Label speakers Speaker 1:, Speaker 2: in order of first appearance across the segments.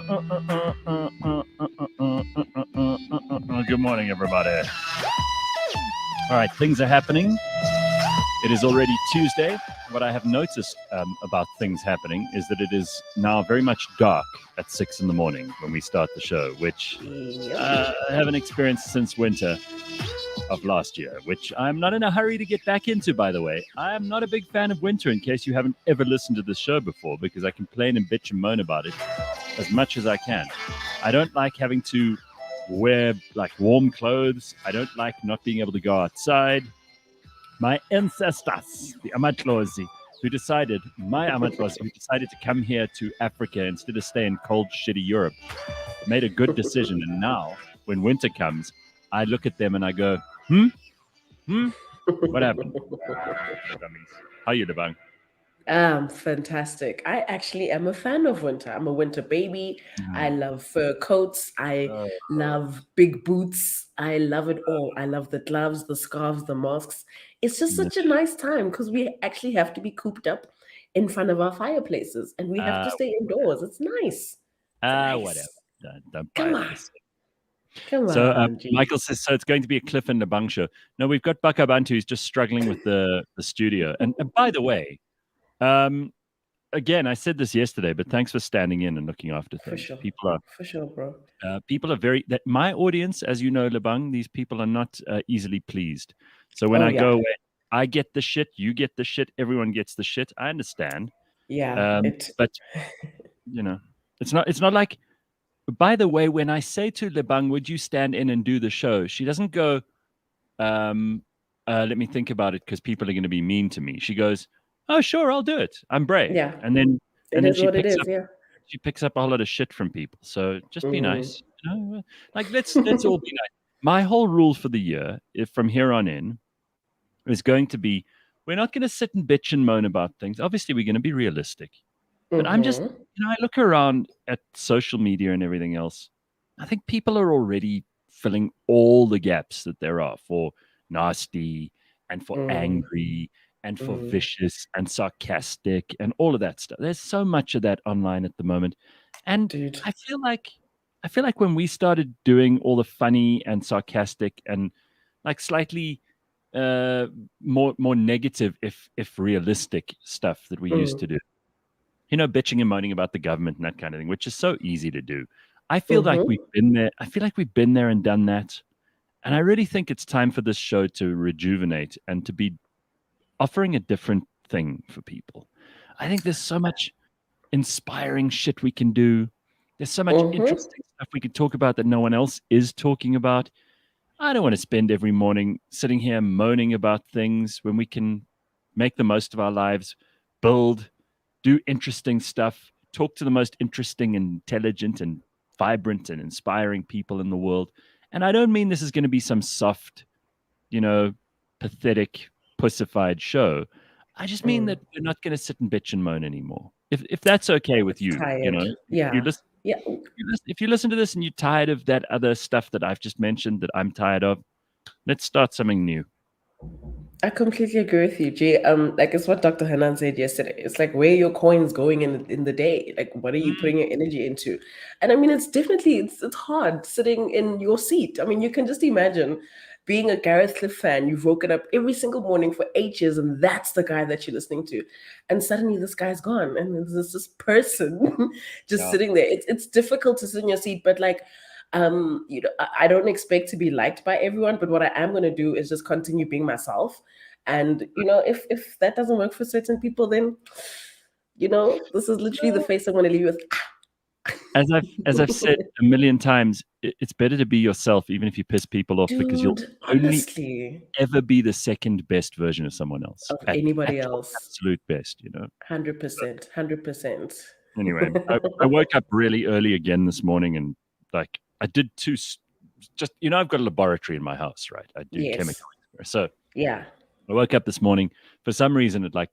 Speaker 1: Good morning, everybody. All right, things are happening. It is already Tuesday. What I have noticed about things happening is that it is now very much dark at 6 in the morning when we start the show, which I haven't experienced since winter of last year, which I'm not in a hurry to get back into, by the way. I am not a big fan of winter, in case you haven't ever listened to this show before, because I complain and bitch and moan about it as much as I can. I don't like having to wear like warm clothes. I don't like not being able to go outside. My ancestors, the Amatlozi, who decided to come here to Africa instead of stay in cold, shitty Europe, made a good decision. And now, when winter comes, I look at them and I go, what happened? How you doing?
Speaker 2: Fantastic. I actually am a fan of winter. I'm a winter baby. I love fur coats. I love big boots. I love it all. I love the gloves, the scarves, the masks. It's just such a nice time because we actually have to be cooped up in front of our fireplaces and we have to stay indoors. It's nice.
Speaker 1: Whatever. Don't buy
Speaker 2: Come
Speaker 1: it.
Speaker 2: on. Come
Speaker 1: So
Speaker 2: on, G.
Speaker 1: Michael says, so it's going to be a Cliff and Nabang show. No, we've got Bakh'abantu who's just struggling with the studio. And by the way, again, I said this yesterday, but thanks for standing in and looking after things.
Speaker 2: For sure, bro.
Speaker 1: People are very. My audience, as you know, Labang, these people are not easily pleased. So when I go away, I get the shit, you get the shit, everyone gets the shit. I understand.
Speaker 2: Yeah,
Speaker 1: but you know, it's not like. By the way, when I say to Labang, would you stand in and do the show? She doesn't go. Let me think about it because people are going to be mean to me. She goes, oh, sure, I'll do it. I'm brave.
Speaker 2: Yeah.
Speaker 1: And then she picks up a whole lot of shit from people. So just be nice. You know? Like let's all be nice. My whole rule for the year, if from here on in, is going to be we're not going to sit and bitch and moan about things. Obviously, we're going to be realistic. But I'm just, I look around at social media and everything else. I think people are already filling all the gaps that there are for nasty and for angry and for vicious and sarcastic and all of that stuff. There's so much of that online at the moment. And I feel like when we started doing all the funny and sarcastic and like slightly more negative if realistic stuff that we used to do. You know, bitching and moaning about the government and that kind of thing, which is so easy to do. I feel like we've been there. I feel like we've been there and done that. And I really think it's time for this show to rejuvenate and to be offering a different thing for people. I think there's so much inspiring shit we can do. There's so much interesting stuff we could talk about that no one else is talking about. I don't want to spend every morning sitting here moaning about things when we can make the most of our lives, do interesting stuff, talk to the most interesting, intelligent, and vibrant and inspiring people in the world. And I don't mean this is going to be some soft, pathetic, pussified show. I just mean that we're not going to sit and bitch and moan anymore. If that's okay with you, if you listen to this and you're tired of that other stuff that I've just mentioned that I'm tired of, let's start something new.
Speaker 2: I completely agree with you, G. Like it's what Dr. Hanan said yesterday. It's like where your coins going in the day. Like what are you putting your energy into? And I mean, it's definitely it's hard sitting in your seat. I mean, you can just imagine being a Gareth Cliff fan. You've woken up every single morning for 8 years, and that's the guy that you're listening to. And suddenly this guy's gone, and there's this person just sitting there. It's difficult to sit in your seat, but like. I don't expect to be liked by everyone, but what I am going to do is just continue being myself. And if that doesn't work for certain people, then this is literally the face I'm going to leave with.
Speaker 1: As I've said a million times, it's better to be yourself, even if you piss people off, because you'll only ever be the second best version of someone else,
Speaker 2: of anybody else,
Speaker 1: absolute best.
Speaker 2: 100%.
Speaker 1: Anyway, I woke up really early again this morning, and like. I did I've got a laboratory in my house, right? I do chemical. So
Speaker 2: yeah,
Speaker 1: I woke up this morning for some reason at like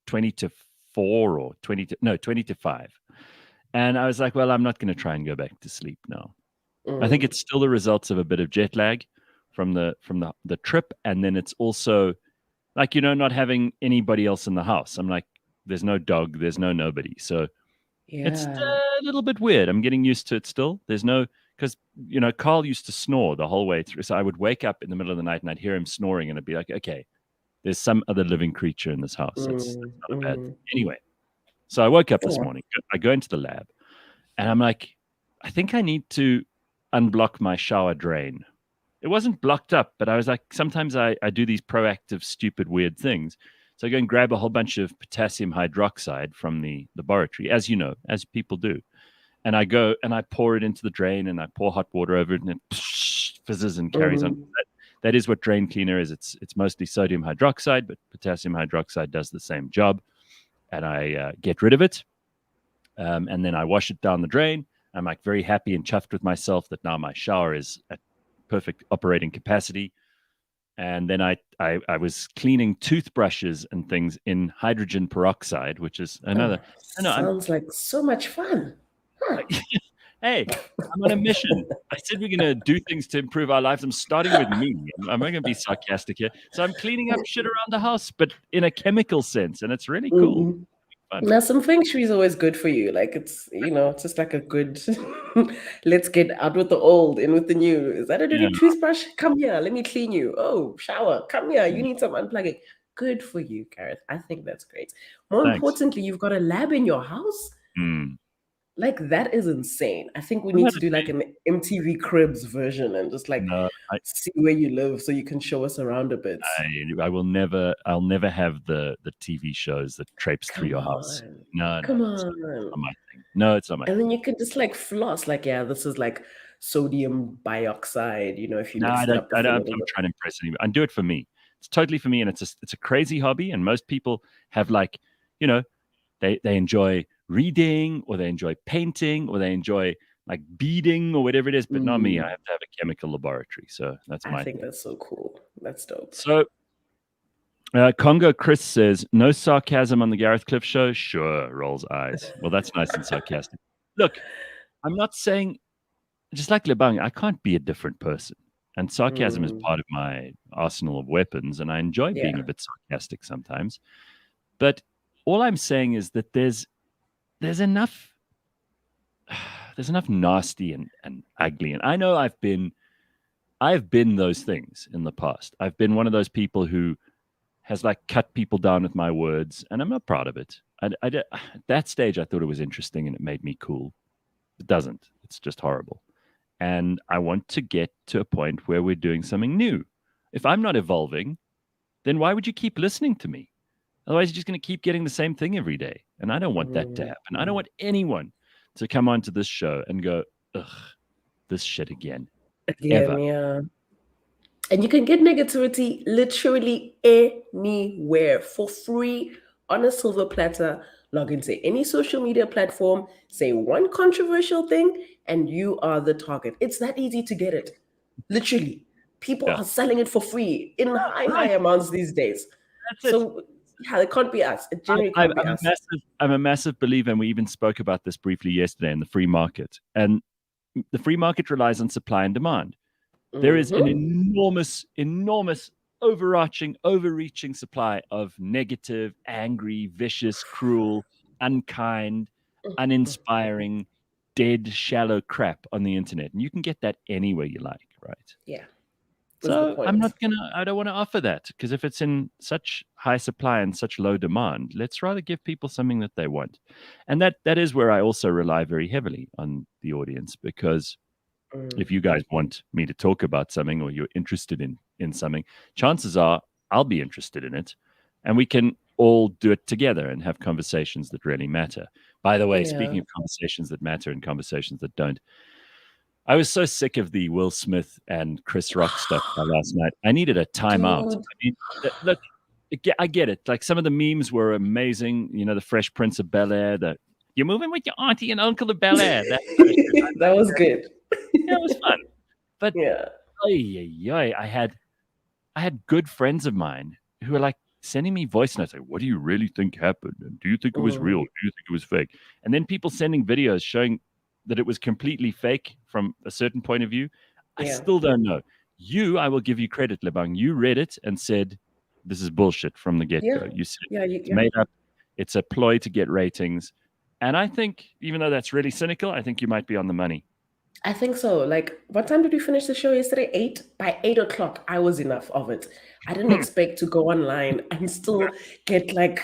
Speaker 1: 20 to 4 or 20 to 5. And I was like, well, I'm not going to try and go back to sleep now. I think it's still the results of a bit of jet lag from the trip. And then it's also like, not having anybody else in the house. I'm like, there's no dog, there's nobody. So It's
Speaker 2: Yeah.
Speaker 1: a little bit weird. I'm getting used to it still. There's no, because, Carl used to snore the whole way through. So I would wake up in the middle of the night and I'd hear him snoring and I'd be like, okay, there's some other living creature in this house. That's not a bad thing. Anyway, so I woke up this morning. I go into the lab and I'm like, I think I need to unblock my shower drain. It wasn't blocked up, but I was like, sometimes I do these proactive, stupid, weird things. So I go and grab a whole bunch of potassium hydroxide from the laboratory, as you know, as people do. And I go and I pour it into the drain and I pour hot water over it and it fizzes and carries on. That is what drain cleaner is. It's mostly sodium hydroxide, but potassium hydroxide does the same job. And I get rid of it. And then I wash it down the drain. I'm like very happy and chuffed with myself that now my shower is at perfect operating capacity. And then I was cleaning toothbrushes and things in hydrogen peroxide, which is another.
Speaker 2: Sounds like so much fun. Huh.
Speaker 1: Hey, I'm on a mission. I said we're going to do things to improve our lives. I'm starting with me. I'm not going to be sarcastic here. So I'm cleaning up shit around the house, but in a chemical sense. And it's really cool.
Speaker 2: Now, some feng shui is always good for you. Like it's just like a good. Let's get out with the old, in with the new. Is that a dirty toothbrush? Come here, let me clean you. Oh, shower, come here. You need some unplugging. Good for you, Gareth. I think that's great. More importantly, you've got a lab in your house. Like that is insane. I think we need to do like an MTV Cribs version and just like see where you live so you can show us around a bit.
Speaker 1: I'll never have the TV shows that traipse through your house. No,
Speaker 2: come on.
Speaker 1: It's not my thing. No, it's not my thing.
Speaker 2: And then you can just like floss, like, yeah, this is like sodium dioxide, if you mix it up.
Speaker 1: I'm trying to impress anybody. I do it for me. It's totally for me, and it's a crazy hobby. And most people have like, they enjoy reading or they enjoy painting or they enjoy like beading or whatever it is, but not me. I have to have a chemical laboratory. So that's my thing.
Speaker 2: That's so cool. That's dope.
Speaker 1: So Congo Chris says, no sarcasm on the Gareth Cliff show? Sure, rolls eyes. Well, that's nice and sarcastic. Look, I'm not saying, just like Lebang, I can't be a different person. And sarcasm is part of my arsenal of weapons, and I enjoy being a bit sarcastic sometimes. But all I'm saying is that there's enough nasty and ugly. And I know I've been those things in the past. I've been one of those people who has like cut people down with my words, and I'm not proud of it. At that stage, I thought it was interesting and it made me cool. It doesn't. It's just horrible. And I want to get to a point where we're doing something new. If I'm not evolving, then why would you keep listening to me? Otherwise, you're just going to keep getting the same thing every day. And I don't want that to happen. I don't want anyone to come onto this show and go, ugh, this shit again. Ever.
Speaker 2: Yeah. And you can get negativity literally anywhere for free on a silver platter. Log into any social media platform, say one controversial thing, and you are the target. It's that easy to get it. Literally. People are selling it for free in high amounts these days. So yeah, it can't be us. It genuinely can't be us.
Speaker 1: I'm a massive believer, and we even spoke about this briefly yesterday in the free market. And the free market relies on supply and demand. There is an enormous, overreaching supply of negative, angry, vicious, cruel, unkind, uninspiring, dead, shallow crap on the internet. And you can get that anywhere you like, right?
Speaker 2: Yeah.
Speaker 1: So I don't want to offer that, because if it's in such high supply and such low demand, let's rather give people something that they want. And that is where I also rely very heavily on the audience, because if you guys want me to talk about something or you're interested in something, chances are I'll be interested in it, and we can all do it together and have conversations that really matter. By the way, speaking of conversations that matter and conversations that don't, I was so sick of the Will Smith and Chris Rock stuff last night. I needed a timeout. I mean, look, I get it. Like, some of the memes were amazing. The Fresh Prince of Bel-Air, you're moving with your auntie and uncle of Bel-Air.
Speaker 2: That was good.
Speaker 1: Yeah, it was fun. But I had good friends of mine who were like sending me voice notes like, what do you really think happened? And do you think it was real? Do you think it was fake? And then people sending videos showing that it was completely fake from a certain point of view. I still don't know. I will give you credit, Lebang. You read it and said, this is bullshit from the get-go. You said it's made up. It's a ploy to get ratings. And I think, even though that's really cynical, I think you might be on the money.
Speaker 2: I think so. Like, what time did we finish the show yesterday? 8? By 8 o'clock, I was enough of it. I didn't expect to go online and still get like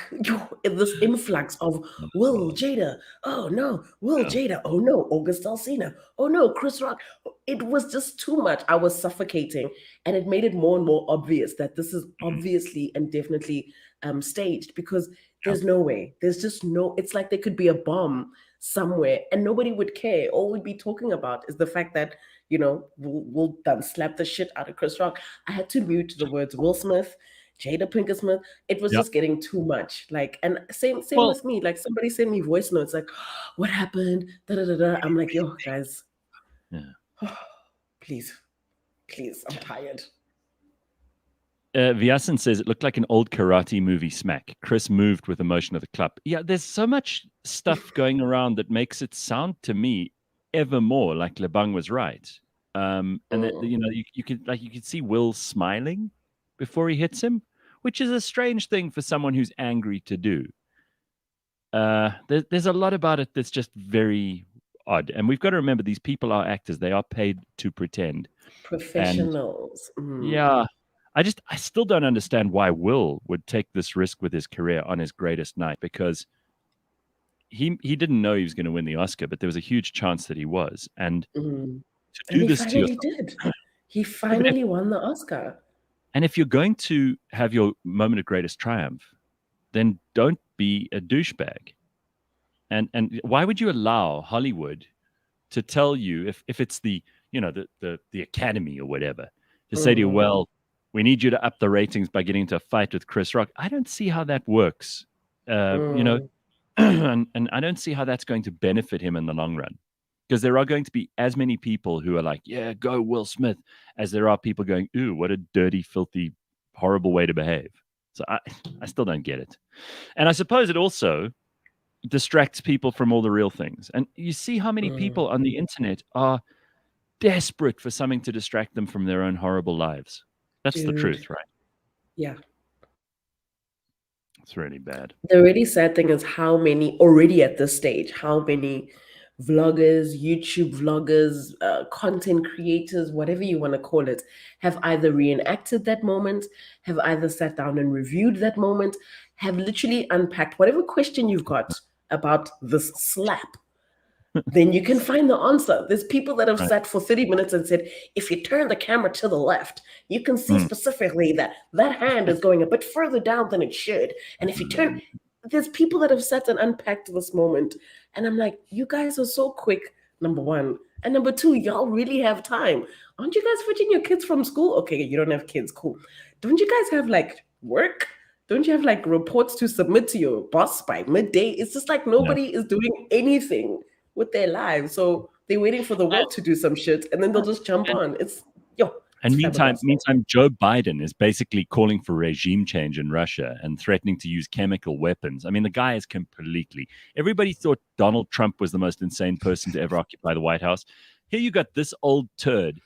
Speaker 2: this influx of Will Jada. Oh no, Will Jada. Oh no, August Alsina. Oh no, Chris Rock. It was just too much. I was suffocating, and it made it more and more obvious that this is obviously and definitely staged, because there's no way. There's just no. It's like there could be a bomb somewhere and nobody would care. All we'd be talking about is the fact that, we'll done slap the shit out of Chris Rock. I had to mute the words Will Smith, Jada Pinkett Smith. It was just getting too much. Like, and same with me. Like, somebody sent me voice notes like, what happened? Da, da, da, da. I'm like, yo, guys, please, I'm tired.
Speaker 1: Vyasan says it looked like an old karate movie smack. Chris moved with the motion of the clap. Yeah, there's so much stuff going around that makes it sound to me ever more like Lebang was right. And that, you could see Will smiling before he hits him, which is a strange thing for someone who's angry to do. There's a lot about it that's just very odd, and we've got to remember these people are actors; they are paid to pretend.
Speaker 2: Professionals.
Speaker 1: Yeah. I still don't understand why Will would take this risk with his career on his greatest night, because he didn't know he was going to win the Oscar, but there was a huge chance that he was. And to do this to yourself,
Speaker 2: did. He finally won the Oscar.
Speaker 1: And if you're going to have your moment of greatest triumph, then don't be a douchebag. And why would you allow Hollywood to tell you, if it's the Academy or whatever, to say to you, well, we need you to up the ratings by getting into a fight with Chris Rock? I don't see how that works, and I don't see how that's going to benefit him in the long run, because there are going to be as many people who are like, yeah, go Will Smith, as there are people going, ooh, what a dirty, filthy, horrible way to behave. So I still don't get it. And I suppose it also distracts people from all the real things. And you see how many people on the internet are desperate for something to distract them from their own horrible lives. That's the truth, right?
Speaker 2: Yeah.
Speaker 1: It's really bad.
Speaker 2: The really sad thing is how many, already at this stage, how many vloggers, YouTube vloggers, content creators, whatever you want to call it, have either reenacted that moment, have either sat down and reviewed that moment, have literally unpacked whatever question you've got about this slap. Then you can find the answer. There's people that have sat for 30 minutes and said, if you turn the camera to the left, you can see specifically that hand is going a bit further down than it should. And if you turn, there's people that have sat and unpacked this moment. And I'm like, you guys are so quick, number one. And number two, y'all really have time. Aren't you guys fetching your kids from school? Okay, you don't have kids, cool. Don't you guys have like work? Don't you have like reports to submit to your boss by midday? It's just like nobody is doing anything with their lives. So they're waiting for the world to do some shit, and then they'll just jump on.
Speaker 1: And meantime, Joe Biden is basically calling for regime change in Russia and threatening to use chemical weapons. I mean, the guy is completely... Everybody thought Donald Trump was the most insane person to ever occupy the White House. Here you got this old turd.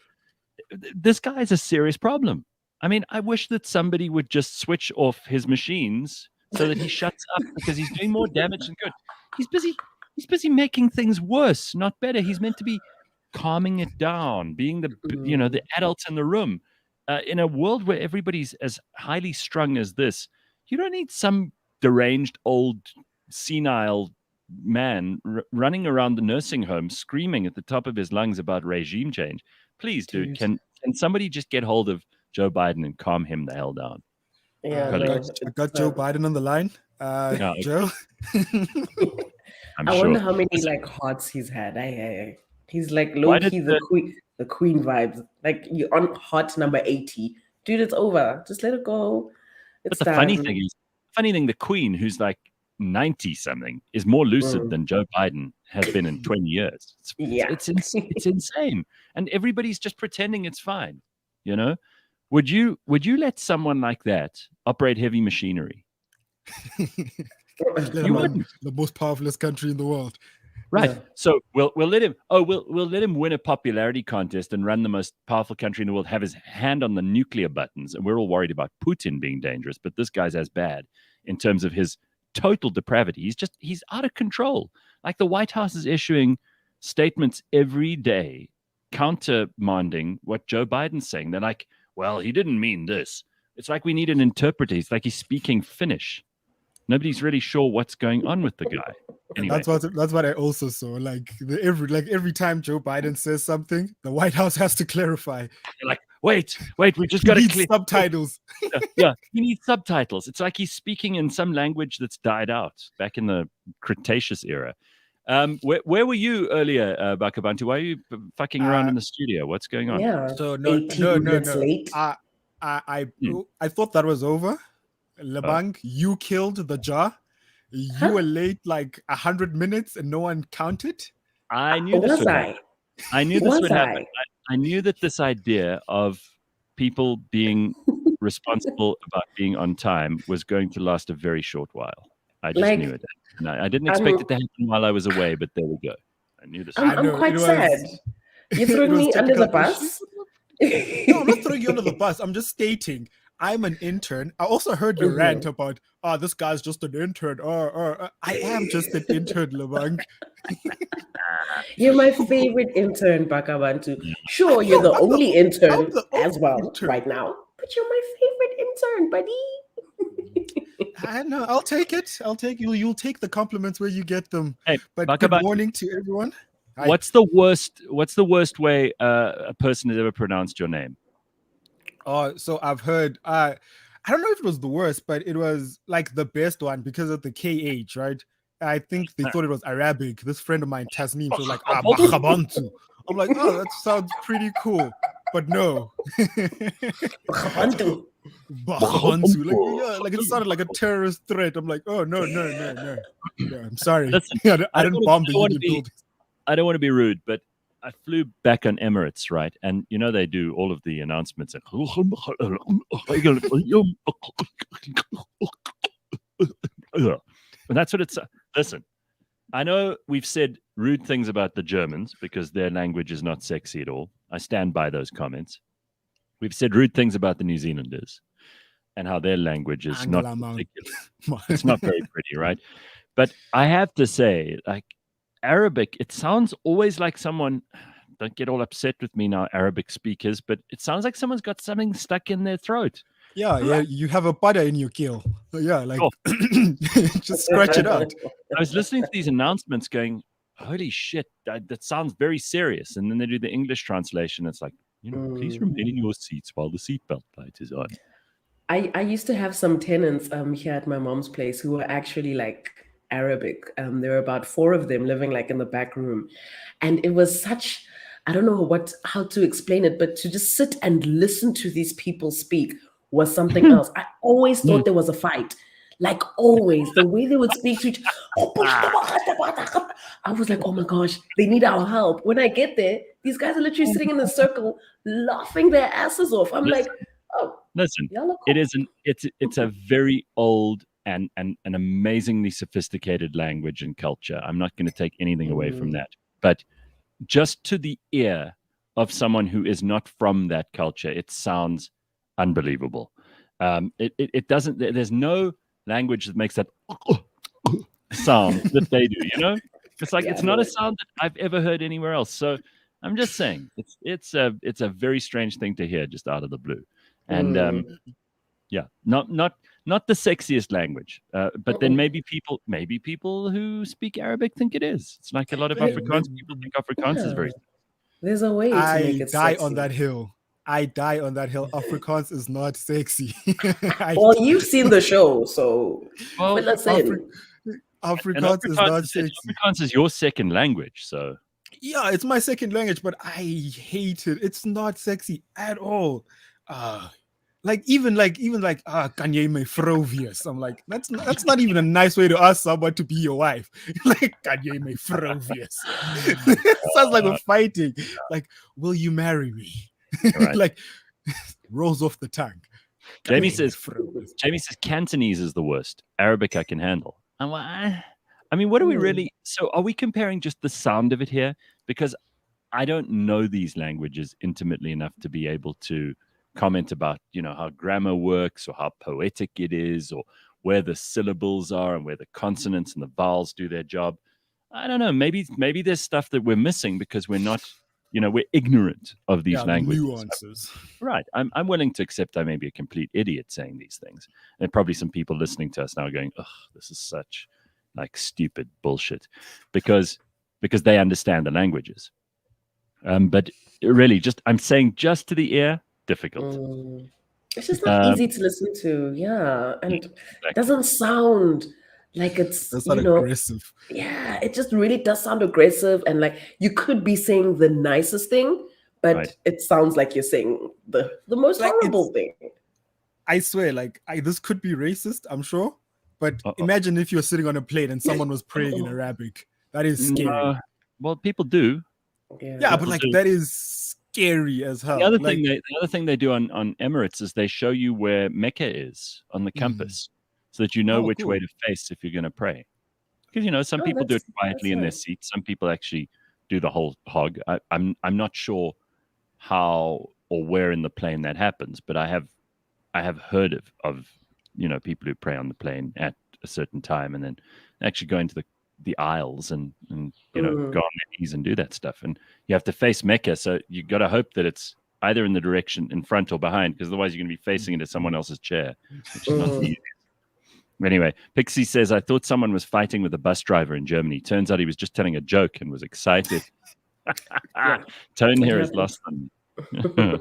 Speaker 1: This guy is a serious problem. I mean, I wish that somebody would just switch off his machines so that he shuts up, because he's doing more damage than good. He's busy making things worse, not better. He's meant to be calming it down, being the adults in the room. In a world where everybody's as highly strung as this, you don't need some deranged old senile man running around the nursing home screaming at the top of his lungs about regime change. Please, dude, can somebody just get hold of Joe Biden and calm him the hell down?
Speaker 2: Yeah,
Speaker 3: I got Joe Biden on the line. Joe?
Speaker 2: I wonder how many like hearts he's had. He's like low-key the queen vibes. Like, you're on heart number 80. Dude, it's over. Just let it go. It's
Speaker 1: but the funny thing, the queen, who's like 90-something, is more lucid than Joe Biden has been in 20 years. It's insane. And everybody's just pretending it's fine. You know? Would you let someone like that operate heavy machinery?
Speaker 3: You wouldn't. The most powerful country in the world.
Speaker 1: Right. Yeah. So we'll let him. Oh, we'll let him win a popularity contest and run the most powerful country in the world, have his hand on the nuclear buttons, and we're all worried about Putin being dangerous, but this guy's as bad in terms of his total depravity. He's out of control. Like the White House is issuing statements every day countermanding what Joe Biden's saying. They're like, well, he didn't mean this. It's like we need an interpreter. It's like he's speaking Finnish. Nobody's really sure what's going on with the guy. Anyway.
Speaker 3: That's what I also saw. Like every time Joe Biden says something, the White House has to clarify.
Speaker 1: They're like, wait, we just got to clear
Speaker 3: subtitles.
Speaker 1: Yeah, he needs subtitles. It's like he's speaking in some language that's died out back in the Cretaceous era. Where were you earlier, Bakh'abantu? Why are you fucking around in the studio? What's going on?
Speaker 2: Yeah.
Speaker 3: So no.
Speaker 2: Late.
Speaker 3: I thought that was over. Lebang, you killed the jar. You were late like 100 minutes and no one counted.
Speaker 1: I knew this would happen. I knew this would happen. I knew that this idea of people being responsible about being on time was going to last a very short while. I just knew it. And I didn't expect it to happen while I was away, but there we go. I knew this.
Speaker 2: I'm quite sad. You're throwing me under the bus?
Speaker 3: No, I'm not throwing you under the bus. I'm just stating I'm an intern. I also heard your rant about, this guy's just an intern. I am just an intern, Lebang.
Speaker 2: You're my favorite intern, Bakh'abantu. Sure, you're the only intern as well right now, but you're my favorite intern, buddy.
Speaker 3: I know. I'll take it. You'll take the compliments where you get them.
Speaker 1: Hey,
Speaker 3: but good morning to everyone. Hi.
Speaker 1: What's the worst way a person has ever pronounced your name?
Speaker 3: So I've heard. I don't know if it was the worst, but it was like the best one because of the KH, right? I think they thought it was Arabic. This friend of mine, Tasneem, so like Bakh'abantu. I'm like, that sounds pretty cool, but no.
Speaker 2: Bakh'abantu.
Speaker 3: Like it sounded like a terrorist threat. I'm like, oh no. Yeah, I'm sorry.
Speaker 1: Listen,
Speaker 3: I didn't bomb the Union building.
Speaker 1: I don't want to be rude, but I flew back on Emirates, right? And you know they do all of the announcements. And that's what it's. Listen, I know we've said rude things about the Germans because their language is not sexy at all. I stand by those comments. We've said rude things about the New Zealanders and how their language is not particular. It's not very pretty, right? But I have to say, like, Arabic, it sounds always like someone, don't get all upset with me now, Arabic speakers, but it sounds like someone's got something stuck in their throat.
Speaker 3: Yeah, you have a butter in your keel. Yeah, like, just scratch it out.
Speaker 1: I was listening to these announcements going, holy shit, that sounds very serious. And then they do the English translation. It's like, please remain in your seats while the seatbelt light is on.
Speaker 2: I used to have some tenants here at my mom's place who were actually like Arabic. There were about 4 of them living like in the back room. And it was such, I don't know how to explain it, but to just sit and listen to these people speak was something else. I always thought there was a fight. Like always, the way they would speak to each I was like, oh my gosh, they need our help. When I get there, these guys are literally sitting in a circle laughing their asses off. I'm like, oh.
Speaker 1: Listen, it's a very old and an amazingly sophisticated language and culture. I'm not going to take anything away from that. But just to the ear of someone who is not from that culture, it sounds unbelievable. It doesn't, there's no language that makes that sound that they do, It's like, it's not a sound that I've ever heard anywhere else. So I'm just saying, it's a very strange thing to hear just out of the blue. And not the sexiest language, but then maybe people who speak Arabic think it is. It's like a lot of Afrikaans people think Afrikaans is very.
Speaker 2: There's a way to make it
Speaker 3: die
Speaker 2: sexy.
Speaker 3: on that hill. I die on that hill. Afrikaans is not sexy.
Speaker 2: Well, you've seen the show, so fill us in.
Speaker 3: Afrikaans is not sexy.
Speaker 1: Afrikaans is your second language, so.
Speaker 3: Yeah, it's my second language, but I hate it. It's not sexy at all. Even Kanye me frovius. I'm like, that's not even a nice way to ask someone to be your wife. Like Kanye me frovius. Sounds like we're fighting. Like, will you marry me? Right. Like, rolls off the tongue.
Speaker 1: Jamie says Cantonese is the worst. Arabic I can handle. I'm like, I mean, what are we really? So are we comparing just the sound of it here? Because I don't know these languages intimately enough to be able to comment about, how grammar works or how poetic it is or where the syllables are and where the consonants and the vowels do their job. I don't know. Maybe there's stuff that we're missing because we're not, we're ignorant of these languages.
Speaker 3: Nuances.
Speaker 1: Right. I'm willing to accept I may be a complete idiot saying these things. And probably some people listening to us now are going, ugh, this is such like stupid bullshit because they understand the languages. But really, I'm saying just to the ear, difficult.
Speaker 2: It's just not easy to listen to. Yeah. And it doesn't sound like it's,
Speaker 3: that's not aggressive.
Speaker 2: Yeah, it just really does sound aggressive. And like you could be saying the nicest thing, but it sounds like you're saying the most horrible thing.
Speaker 3: I swear, like this could be racist, I'm sure. But imagine if you're sitting on a plane and someone was praying in Arabic. That is scary.
Speaker 1: Well, people do.
Speaker 3: Yeah, but like that is scary as hell.
Speaker 1: The other thing they do on Emirates is they show you where Mecca is on the compass, so that you know which way to face if you're going to pray. Because some people do it quietly in their seats. Some people actually do the whole hog. I'm not sure how or where in the plane that happens, but I have heard of people who pray on the plane at a certain time and then actually go into the aisles and go on their knees and do that stuff. And you have to face Mecca, so you got to hope that it's either in the direction in front or behind, because otherwise you're going to be facing into someone else's chair, which is not the easiest. Anyway, Pixie says, I thought someone was fighting with a bus driver in Germany. Turns out he was just telling a joke and was excited. Tone here is lost on me.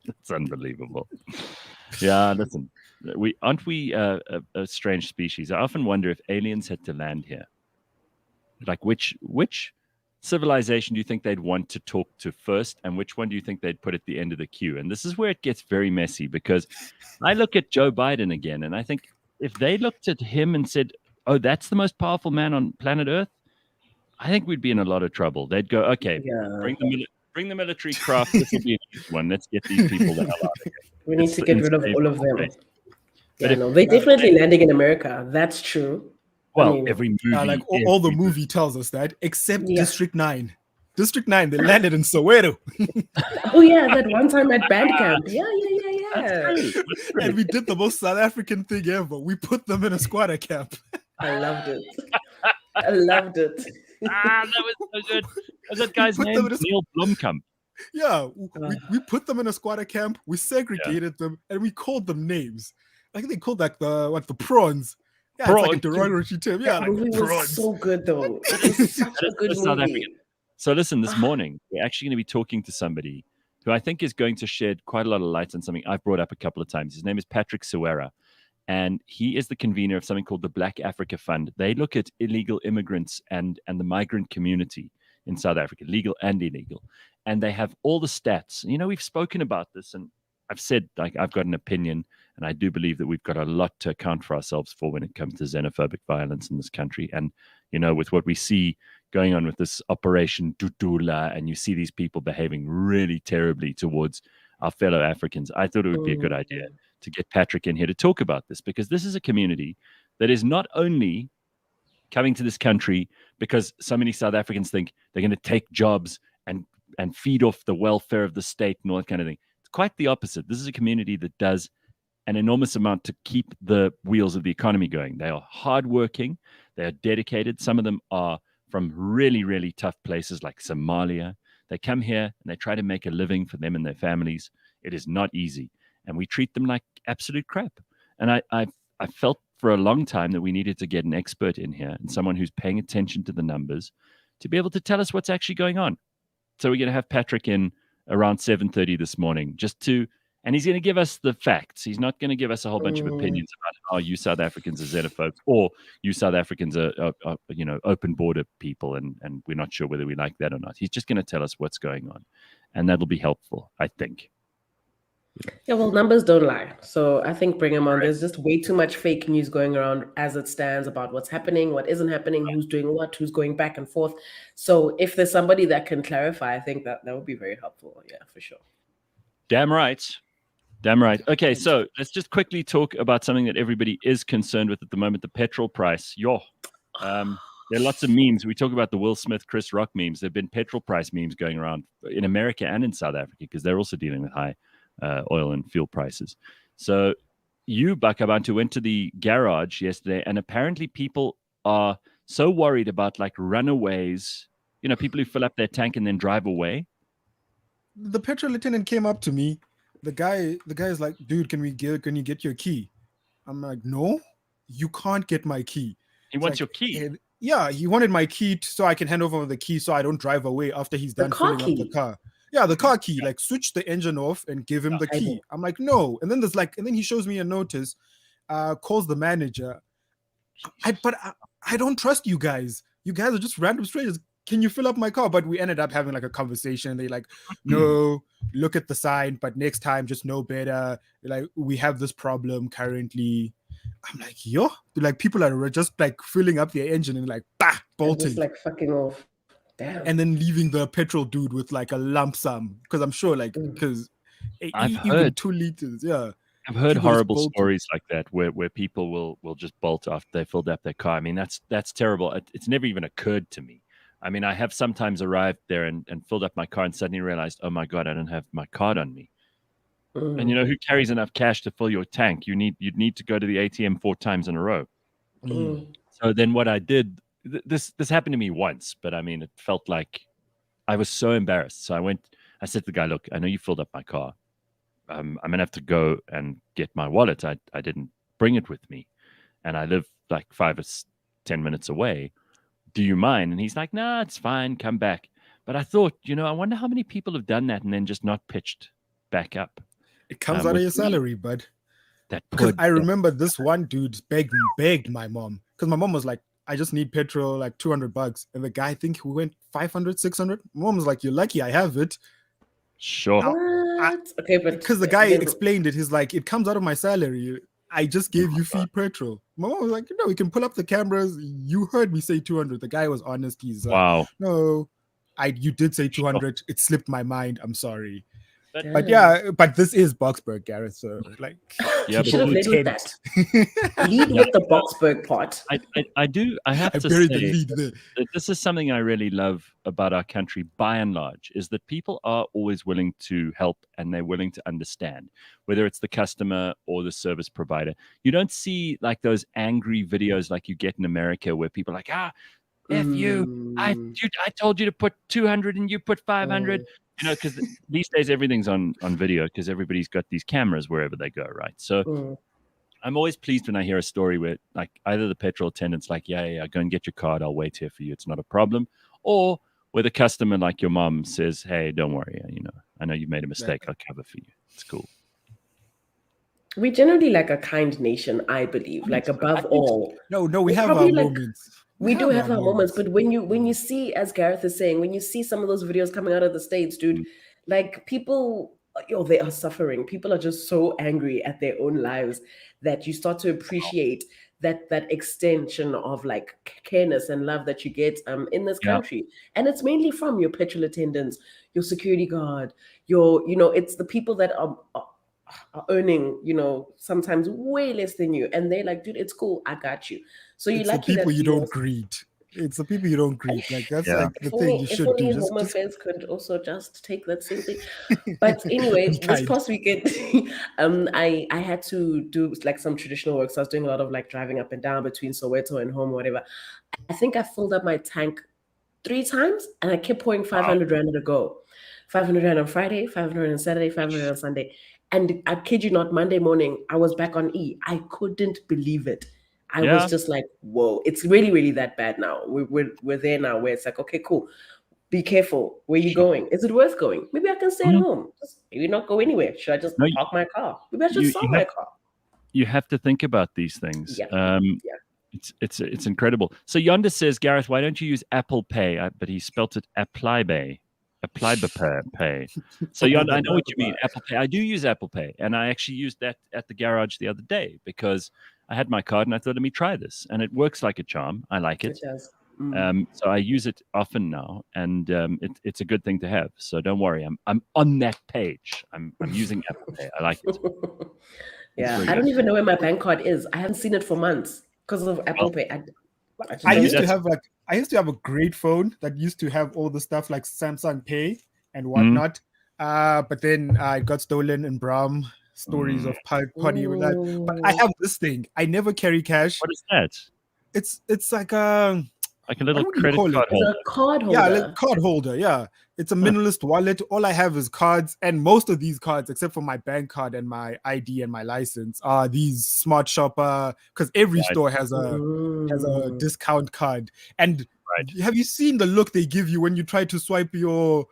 Speaker 1: It's unbelievable. Yeah, listen, aren't we a strange species? I often wonder if aliens had to land here. Like which civilization do you think they'd want to talk to first, and which one do you think they'd put at the end of the queue? And this is where it gets very messy, because I look at Joe Biden again, and I think if they looked at him and said, oh, that's the most powerful man on planet Earth, I think we'd be in a lot of trouble. They'd go, okay, bring the military craft. This will be a huge one. Let's get these people the hell out of here.
Speaker 2: We need to get rid of all of them. But they're definitely landing in America. That's true.
Speaker 1: Well, every movie.
Speaker 3: All the movie tells us that, except District 9. District 9, they landed in Soweto.
Speaker 2: Oh, yeah, that one time at band camp. Yeah.
Speaker 1: That's true.
Speaker 3: And we did the most South African thing ever. We put them in a squatter camp.
Speaker 2: I loved it.
Speaker 1: That was so good. What's that guy's name? Neil Blomkamp.
Speaker 3: Yeah, we put them in a squatter camp. We segregated them, and we called them names. Like they called like the prawns. Yeah, it's like a derogatory term. Yeah,
Speaker 2: that movie was so good though. It was such a good movie.
Speaker 1: So listen, this morning we're actually going to be talking to somebody who I think is going to shed quite a lot of light on something I've brought up a couple of times. His name is Patrick Sera, and he is the convener of something called the Black Africa Fund. They look at illegal immigrants and the migrant community in South Africa, legal and illegal. And they have all the stats. We've spoken about this, and I've said, like, I've got an opinion, and I do believe that we've got a lot to account for ourselves for when it comes to xenophobic violence in this country. And, with what we see going on with this Operation Tutula, and you see these people behaving really terribly towards our fellow Africans, I thought it would be a good idea to get Patrick in here to talk about this, because this is a community that is not only coming to this country because so many South Africans think they're going to take jobs and feed off the welfare of the state and all that kind of thing. It's quite the opposite. This is a community that does an enormous amount to keep the wheels of the economy going. They are hardworking. They are dedicated. Some of them are from really, really tough places like Somalia. They come here and they try to make a living for them and their families. It is not easy. And we treat them like absolute crap. And I felt for a long time that we needed to get an expert in here and someone who's paying attention to the numbers to be able to tell us what's actually going on. So we're going to have Patrick in around 7:30 this morning, and he's going to give us the facts. He's not going to give us a whole bunch of opinions about how you South Africans are xenophobes, or you South Africans are open border people, and we're not sure whether we like that or not. He's just going to tell us what's going on, and that'll be helpful, I think.
Speaker 2: Yeah, well, numbers don't lie. So I think bring him on. There's just way too much fake news going around as it stands about what's happening, what isn't happening, who's doing what, who's going back and forth. So if there's somebody that can clarify, I think that would be very helpful. Yeah, for sure.
Speaker 1: Damn right. Okay, so let's just quickly talk about something that everybody is concerned with at the moment, the petrol price. There are lots of memes. We talk about the Will Smith, Chris Rock memes. There have been petrol price memes going around in America and in South Africa because they're also dealing with high oil and fuel prices. So you, Bakh'abantu, went to the garage yesterday, and apparently people are so worried about like runaways, people who fill up their tank and then drive away.
Speaker 3: The petrol attendant came up to me. The guy is like, dude, can you get your key? I'm like, no, you can't get my key.
Speaker 1: He wants your key.
Speaker 3: Yeah, he wanted my key so I can hand over the key so I don't drive away after he's done filling up the car. Yeah, the car key, like switch the engine off and give him the key. I'm like, no. And then then he shows me a notice, calls the manager. But I don't trust you guys. You guys are just random strangers. Can you fill up my car? But we ended up having like a conversation. They like, no, look at the sign, but next time just know better. Like, we have this problem currently. I'm like, yo, like people are just like filling up their engine and like, bah, bolting.
Speaker 2: Just like fucking off. Damn.
Speaker 3: And then leaving the petrol dude with like a lump sum. Because I'm sure like, because even 2 liters, yeah.
Speaker 1: I've heard horrible stories like that where people will just bolt after they filled up their car. I mean, that's terrible. It's never even occurred to me. I mean, I have sometimes arrived there and filled up my car and suddenly realized, oh my God, I don't have my card on me. And who carries enough cash to fill your tank? You'd need to go to the ATM 4 times in a row. So then what I did, this happened to me once, but I mean, it felt like I was so embarrassed. So I said to the guy, look, I know you filled up my car. I'm going to have to go and get my wallet. I didn't bring it with me. And I live like 5 or 10 minutes away. Do you mind? And he's like, nah, it's fine. Come back. But I thought, I wonder how many people have done that and then just not pitched back up.
Speaker 3: It comes out of your salary, bud. Because I remember this one dude begged my mom. Because my mom was like, I just need petrol, like $200. And the guy, I think we went 500, 600. Mom was like, you're lucky I have it.
Speaker 1: Sure.
Speaker 2: Okay, but
Speaker 3: because the guy explained it, he's like, it comes out of my salary. I just gave you free petrol. My mom was like, no, we can pull up the cameras. You heard me say 200. The guy was honest. He's like,
Speaker 1: wow.
Speaker 3: No, you did say 200. It slipped my mind. I'm sorry. But this is Boksburg, Gareth. So like,
Speaker 2: you should have led with that. Lead with the Boksburg part.
Speaker 1: I have to say that this is something I really love about our country by and large, is that people are always willing to help and they're willing to understand, whether it's the customer or the service provider. You don't see like those angry videos like you get in America where people are like, F you, I told you to put 200 and you put 500. Because these days everything's on video because everybody's got these cameras wherever they go, right? So I'm always pleased when I hear a story where like either the petrol attendant's like, yeah, go and get your card. I'll wait here for you. It's not a problem. Or where the customer, like your mom, says, hey, don't worry. I know you made a mistake. I'll cover for you. It's cool.
Speaker 2: We're generally like a kind nation, I believe. Like above all.
Speaker 3: No, we have our moments.
Speaker 2: We do have our moments, but when you see, as Gareth is saying, when you see some of those videos coming out of the States, dude, like people, they are suffering. People are just so angry at their own lives that you start to appreciate that extension of like careness and love that you get in this country. And it's mainly from your petrol attendants, your security guard, it's the people that are earning, sometimes way less than you. And they're like, dude, it's cool. I got you. So you like
Speaker 3: the people you don't greet. It's the people you don't greet. Like that's like the thing you should do.
Speaker 2: Home Affairs could also just take that same thing. But anyway, this past weekend, I had to do like some traditional work. So I was doing a lot of like driving up and down between Soweto and home or whatever. I think I filled up my tank 3 times and I kept pouring 500 Rand at a go. 500 Rand on Friday, 500 on Saturday, 500 on Sunday. And I kid you not, Monday morning, I was back on E. I couldn't believe it. I was just like, whoa, it's really, really that bad now. We're there now where it's like, okay, cool. Be careful. Where are you going? Is it worth going? Maybe I can stay at home. Just maybe not go anywhere. Should I just park my car? Maybe I should sell my car.
Speaker 1: You have to think about these things. It's incredible. So Yonda says, Gareth, why don't you use Apple Pay? But he spelt it Apply Pay. So Yonda, I know what you mean. Apple Pay. I do use Apple Pay, and I actually used that at the garage the other day because I had my card and I thought, let me try this, and it works like a charm. I like it.
Speaker 2: It does.
Speaker 1: So I use it often now, and it's a good thing to have. So don't worry, I'm on that page. I'm using Apple Pay. I like it.
Speaker 2: I don't even know where my bank card is. I haven't seen it for months because of Apple Pay.
Speaker 3: I used to have a great phone that used to have all the stuff like Samsung Pay and whatnot. But then it got stolen in Bram. stories of party with that. But I have this thing. I never carry cash.
Speaker 1: What is that?
Speaker 3: It's like a
Speaker 1: little
Speaker 3: what do you
Speaker 1: credit
Speaker 3: call it?
Speaker 1: card holder.
Speaker 2: It's a card holder.
Speaker 3: Yeah, like a card holder. Yeah, it's a minimalist wallet. All I have is cards, and most of these cards, except for my bank card and my ID and my license, are these smart shopper. Because every store has a discount card. And have you seen the look they give you when you try to swipe your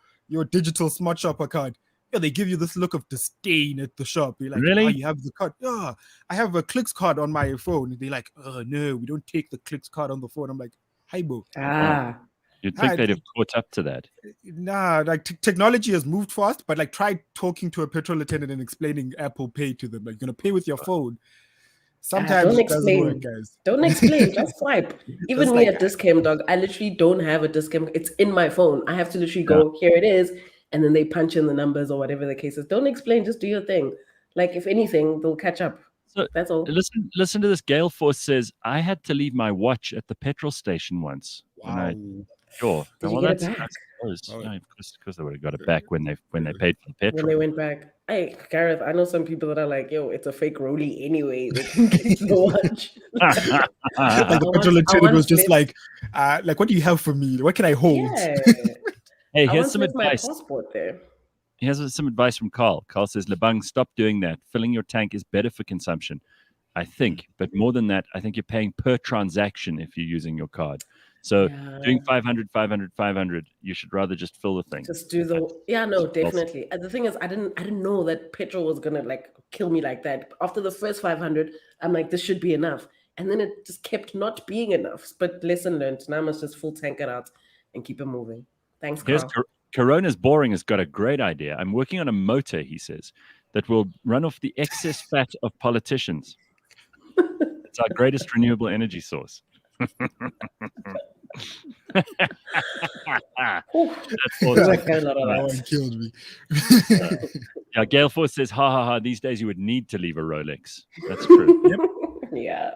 Speaker 3: digital smart shopper card? Yeah, they give you this look of disdain at the shop. You're like,
Speaker 1: really?
Speaker 3: Oh, you have the card. Yeah, I have a Clicks card on my phone. They're like, oh no, we don't take the Clicks card on the phone. I'm like, hi, bro.
Speaker 1: You'd think they'd have caught up to that.
Speaker 3: Nah, like technology has moved fast, but like try talking to a petrol attendant and explaining Apple Pay to them. Like, you're gonna pay with your phone. Sometimes it doesn't work, guys.
Speaker 2: Don't explain, just swipe. Even me at Discam, dog, I literally don't have a Discam. It's in my phone. I have to literally go, here it is, and then they punch in the numbers or whatever the case is. Don't explain, just do your thing. Like, if anything, they'll catch up. So that's all.
Speaker 1: Listen to this. Gale Force says, I had to leave my watch at the petrol station once.
Speaker 3: Wow.
Speaker 1: Sure.
Speaker 2: Did you get it back?
Speaker 1: Yeah, of course they would have got it back when they paid for the petrol.
Speaker 2: When they went back. Hey, Gareth, I know some people that are like, yo, it's a fake rollie anyway. They can keep the watch.
Speaker 3: Like the petrol attendant was just like, what do you have for me? What can I hold?
Speaker 2: Yeah.
Speaker 1: Hey, here's some advice.
Speaker 2: My passport there.
Speaker 1: Here's some advice from Carl. Carl says, Lebang, stop doing that. Filling your tank is better for consumption, I think. But more than that, I think you're paying per transaction if you're using your card. So doing 500, 500, 500, you should rather just fill the thing.
Speaker 2: Just do definitely. And the thing is, I didn't know that petrol was gonna like kill me like that. After the first 500, I'm like, this should be enough. And then it just kept not being enough. But lesson learned. Now I must just full tank it out and keep it moving. Thanks, Carl.
Speaker 1: Corona's Boring has got a great idea. I'm working on a motor, he says, that will run off the excess fat of politicians. It's our greatest renewable energy source. That's awesome.
Speaker 3: That one killed me.
Speaker 1: Yeah, Gale Force says, ha ha ha, these days you would need to leave a Rolex. That's true. Yep.
Speaker 2: Yeah.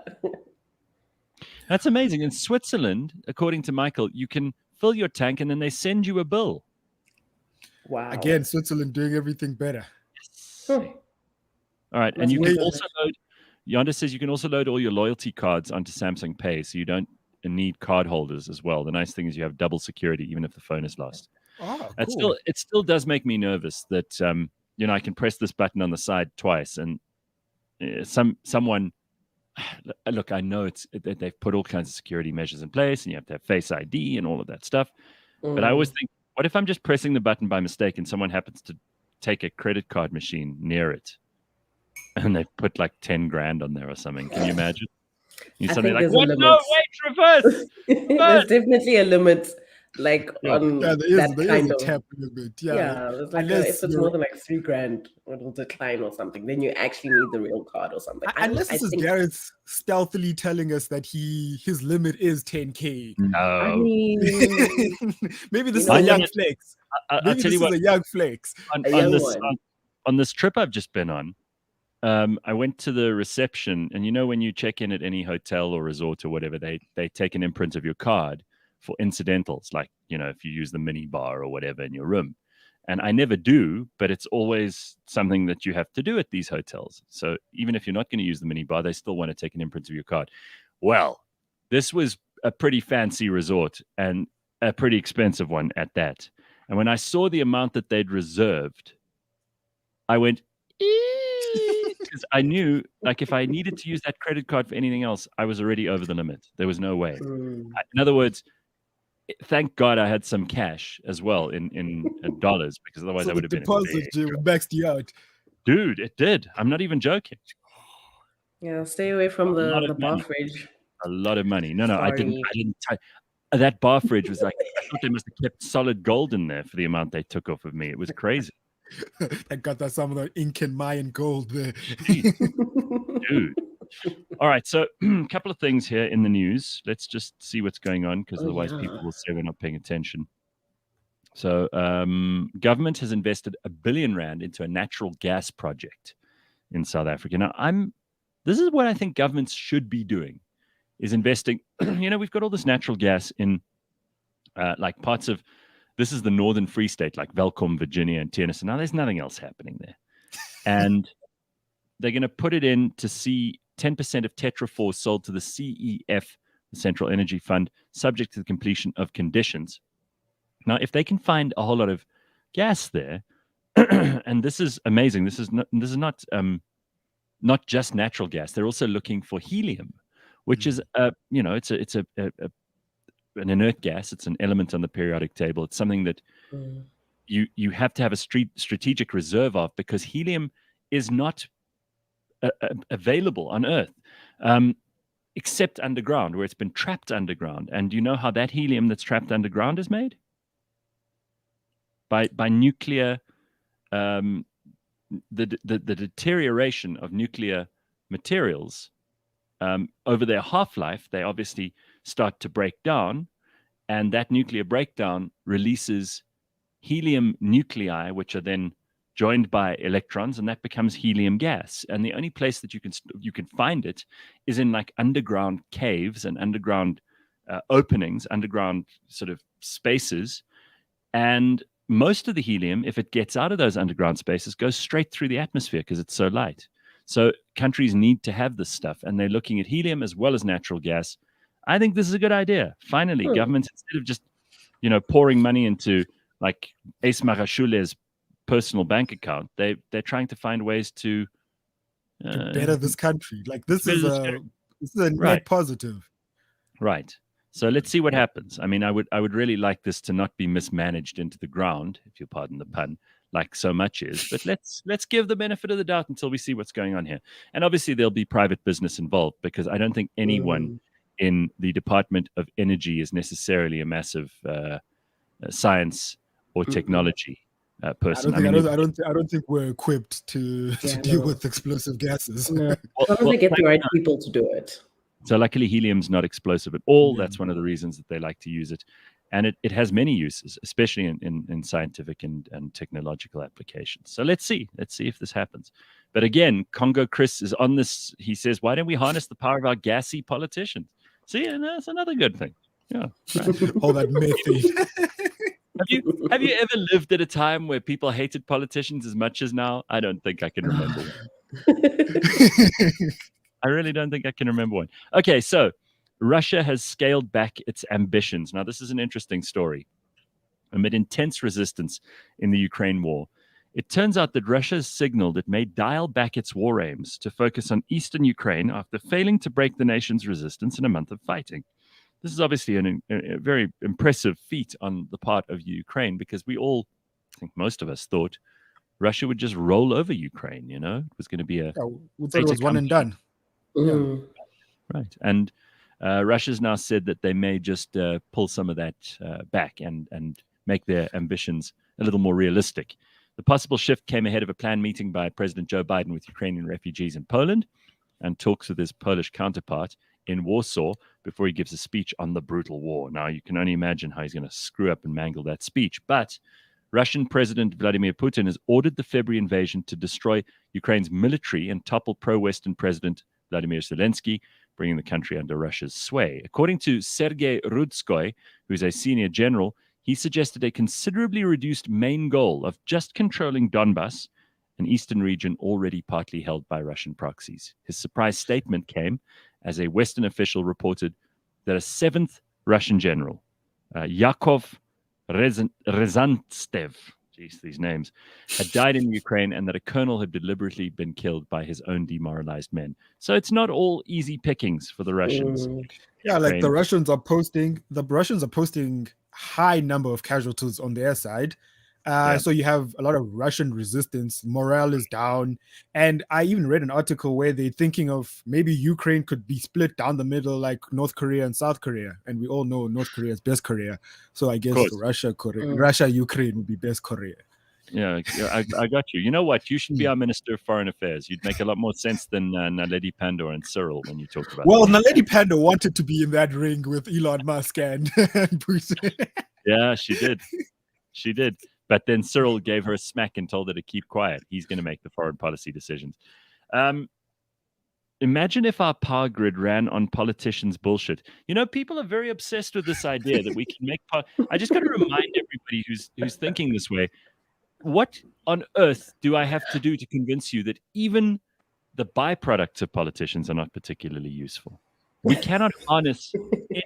Speaker 1: That's amazing. In Switzerland, according to Michael, you can fill your tank and then they send you a bill.
Speaker 2: Wow.
Speaker 3: Again, Switzerland doing everything better.
Speaker 1: All right. And you can also load, Yonda says you can also load all your loyalty cards onto Samsung Pay, so you don't need card holders as well. The nice thing is you have double security, even if the phone is lost.
Speaker 3: Oh, cool.
Speaker 1: It still does make me nervous that, I can press this button on the side twice and someone, look, I know they've put all kinds of security measures in place and you have to have Face ID and all of that stuff. But I always think, what if I'm just pressing the button by mistake and someone happens to take a credit card machine near it and they put like 10 grand on there or something? Can you imagine? You're suddenly like, what? No, wait, reverse!
Speaker 2: There's definitely a limit, like on
Speaker 3: there
Speaker 2: that
Speaker 3: is
Speaker 2: kind
Speaker 3: a
Speaker 2: of
Speaker 3: tap limit.
Speaker 2: Yeah, it's like if it's more than like 3 grand, it'll decline or something. Then you actually need the real card or something.
Speaker 3: Unless this is Gareth stealthily telling us that his limit is 10K.
Speaker 1: No,
Speaker 2: I mean,
Speaker 3: maybe this is a young flex.
Speaker 1: I'll tell you what,
Speaker 3: a young flex.
Speaker 1: On this trip I've just been on, I went to the reception, and when you check in at any hotel or resort or whatever, they take an imprint of your card for incidentals, like if you use the mini bar or whatever in your room. And I never do, but it's always something that you have to do at these hotels. So even if you're not going to use the mini bar, they still want to take an imprint of your card. Well, this was a pretty fancy resort and a pretty expensive one at that. And when I saw the amount that they'd reserved, I went, because I knew, like, if I needed to use that credit card for anything else, I was already over the limit. There was no way. In other words, thank God I had some cash as well in dollars, because otherwise I would have been
Speaker 3: deposit maxed you out.
Speaker 1: Dude, it did. I'm not even joking.
Speaker 2: Yeah, stay away from the bar fridge.
Speaker 1: A lot of money. No, I didn't. That bar fridge was like, I thought they must have kept solid gold in there for the amount they took off of me. It was crazy.
Speaker 3: I got that some of the Incan Mayan gold there.
Speaker 1: Dude. All right, so a couple of things here in the news. Let's just see what's going on, because otherwise people will say we're not paying attention. So government has invested R1 billion into a natural gas project in South Africa. Now, this is what I think governments should be doing, is investing. We've got all this natural gas in like parts of, this is the Northern Free State, like Welkom, Virginia, and Tennessee. Now, there's nothing else happening there. And they're going to put it in to see 10% of Tetra4 sold to the CEF, the Central Energy Fund, subject to the completion of conditions. Now, if they can find a whole lot of gas there, and this is amazing. This is not just natural gas. They're also looking for helium, which is it's an inert gas. It's an element on the periodic table. It's something that you have to have a strategic reserve of, because helium is not available on Earth, except underground, where it's been trapped underground. And do you know how that helium that's trapped underground is made? By nuclear, the deterioration of nuclear materials over their half-life. They obviously start to break down, and that nuclear breakdown releases helium nuclei, which are then joined by electrons, and that becomes helium gas. And the only place that you can find it is in like underground caves and underground openings, underground sort of spaces. And most of the helium, if it gets out of those underground spaces, goes straight through the atmosphere because it's so light. So countries need to have this stuff, and they're looking at helium as well as natural gas. I think this is a good idea. Finally, governments, instead of just pouring money into like Ace Magashule's personal bank account, they're trying to find ways to
Speaker 3: better this country. Like this is a net positive.
Speaker 1: Right. So let's see what happens. I mean, I would really like this to not be mismanaged into the ground, if you pardon the pun, like so much is. But let's give the benefit of the doubt until we see what's going on here. And obviously there'll be private business involved, because I don't think anyone in the Department of Energy is necessarily a massive science or technology person.
Speaker 3: I don't think we're equipped to deal with explosive gases.
Speaker 2: No. They get the right people to do it.
Speaker 1: So luckily, helium's not explosive at all. That's one of the reasons that they like to use it. And it has many uses, especially in scientific and technological applications. So let's see if this happens. But again, Congo Chris is on this. He says, why don't we harness the power of our gassy politicians? See, and that's another good thing. Yeah. Right.
Speaker 3: All that method.
Speaker 1: Have you ever lived at a time where people hated politicians as much as now? I don't think I can remember one. I really don't think I can remember one. Okay, so Russia has scaled back its ambitions. Now, this is an interesting story. Amid intense resistance in the Ukraine war, it turns out that Russia has signaled it may dial back its war aims to focus on eastern Ukraine after failing to break the nation's resistance in a month of fighting. This is obviously a very impressive feat on the part of Ukraine, because I think most of us thought Russia would just roll over Ukraine, It was going to be
Speaker 3: it was one and done.
Speaker 2: Yeah.
Speaker 1: Right. And Russia's now said that they may just pull some of that back and make their ambitions a little more realistic. The possible shift came ahead of a planned meeting by President Joe Biden with Ukrainian refugees in Poland and talks with his Polish counterpart in Warsaw before he gives a speech on the brutal war. Now, you can only imagine how he's going to screw up and mangle that speech. But Russian President Vladimir Putin has ordered the February invasion to destroy Ukraine's military and topple pro-Western President Vladimir Zelensky, bringing the country under Russia's sway. According to Sergei Rudskoy, who's a senior general, he suggested a considerably reduced main goal of just controlling Donbass, an eastern region already partly held by Russian proxies. His surprise statement came as a Western official reported that a seventh Russian general, Yakov Ryazantsev, these names, had died in Ukraine, and that a colonel had deliberately been killed by his own demoralized men. So it's not all easy pickings for the Russians.
Speaker 3: Yeah, like the Russians are posting high number of casualties on their side. So you have a lot of Russian resistance. Morale is down. And I even read an article where they're thinking of maybe Ukraine could be split down the middle like North Korea and South Korea. And we all know North Korea is best Korea. So I guess Russia, Ukraine would be best Korea.
Speaker 1: Yeah, I got you. You know what? You should be our Minister of Foreign Affairs. You'd make a lot more sense than Naledi Pandor and Cyril when you talk about
Speaker 3: Well, Naledi Pandor wanted to be in that ring with Elon Musk and Putin.
Speaker 1: Yeah, she did. She did. But then Cyril gave her a smack and told her to keep quiet. He's going to make the foreign policy decisions. Imagine if our power grid ran on politicians' bullshit. People are very obsessed with this idea that we can make I just got to remind everybody who's thinking this way, what on earth do I have to do to convince you that even the byproducts of politicians are not particularly useful. We cannot harness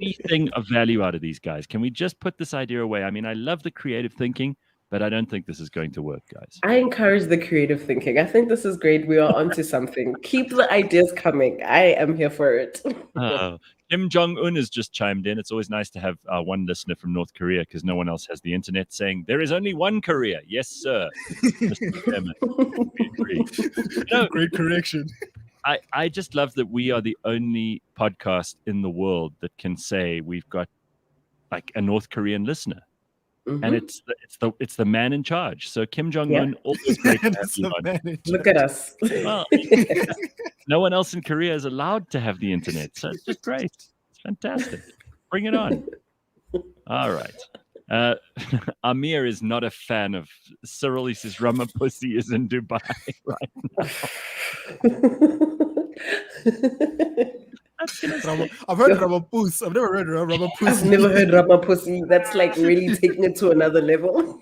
Speaker 1: anything of value out of these guys. Can we just put this idea away? I mean, I love the creative thinking, but I don't think this is going to work, guys.
Speaker 2: I encourage the creative thinking. I think this is great. We are onto something. Keep the ideas coming. I am here for it.
Speaker 1: Kim Jong-un has just chimed in. It's always nice to have one listener from North Korea because no one else has the internet, saying, there is only one Korea. Yes, sir. Mr. Chairman, we agree.
Speaker 3: Great correction.
Speaker 1: I just love that we are the only podcast in the world that can say we've got like a North Korean listener. Mm-hmm. And it's the man in charge. So Kim Jong-un, always great to have you on.
Speaker 2: Look at us.
Speaker 1: Well, no one else in Korea is allowed to have the internet. So it's just great. It's fantastic. Bring it on. All right. Amir is not a fan of Cyril. He says Ramapussy is in Dubai right now.
Speaker 3: I've heard Ramapuss. I've never heard Ramapussy.
Speaker 2: I've never heard Ramapussy. That's like really taking it to another level.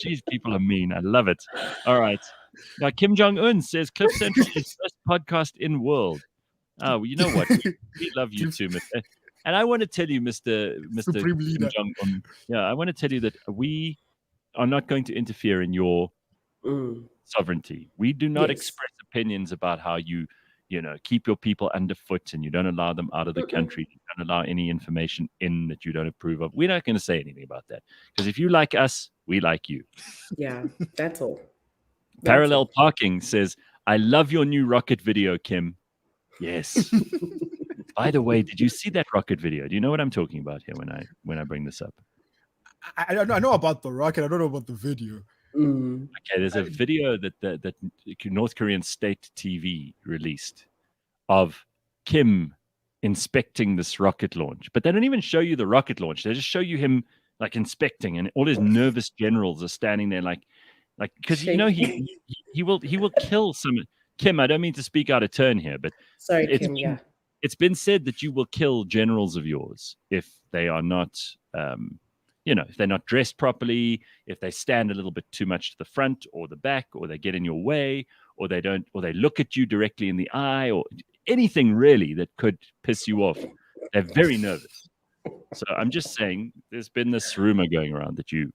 Speaker 1: Jeez, people are mean. I love it. All right. Now, Kim Jong-un says Cliff Central is the first podcast in world. Oh, well, you know what? We love you too, Mr. And I want to tell you, Mr. Kim Jong-un, I want to tell you that we are not going to interfere in your sovereignty. We do not express opinions about how you keep your people underfoot and you don't allow them out of the country. You don't allow any information in that you don't approve of. We're not going to say anything about that. Because if you like us, we like you.
Speaker 2: Yeah, that's all.
Speaker 1: Parallel Parking says, I love your new rocket video, Kim. Yes. By the way, did you see that rocket video? Do you know what I'm talking about here when I bring this up?
Speaker 3: I know about the rocket. I don't know about the video.
Speaker 1: Okay, there's a video that North Korean state TV released of Kim inspecting this rocket launch, but they don't even show you the rocket launch. They just show you him like inspecting, and all his nervous generals are standing there like because he will kill some. Kim, I don't mean to speak out of turn here, but
Speaker 2: sorry, Kim. Yeah,
Speaker 1: it's been said that you will kill generals of yours if they are not. If they're not dressed properly, if they stand a little bit too much to the front or the back, or they get in your way, or they look at you directly in the eye, or anything really that could piss you off, they're very nervous. So I'm just saying, there's been this rumor going around that you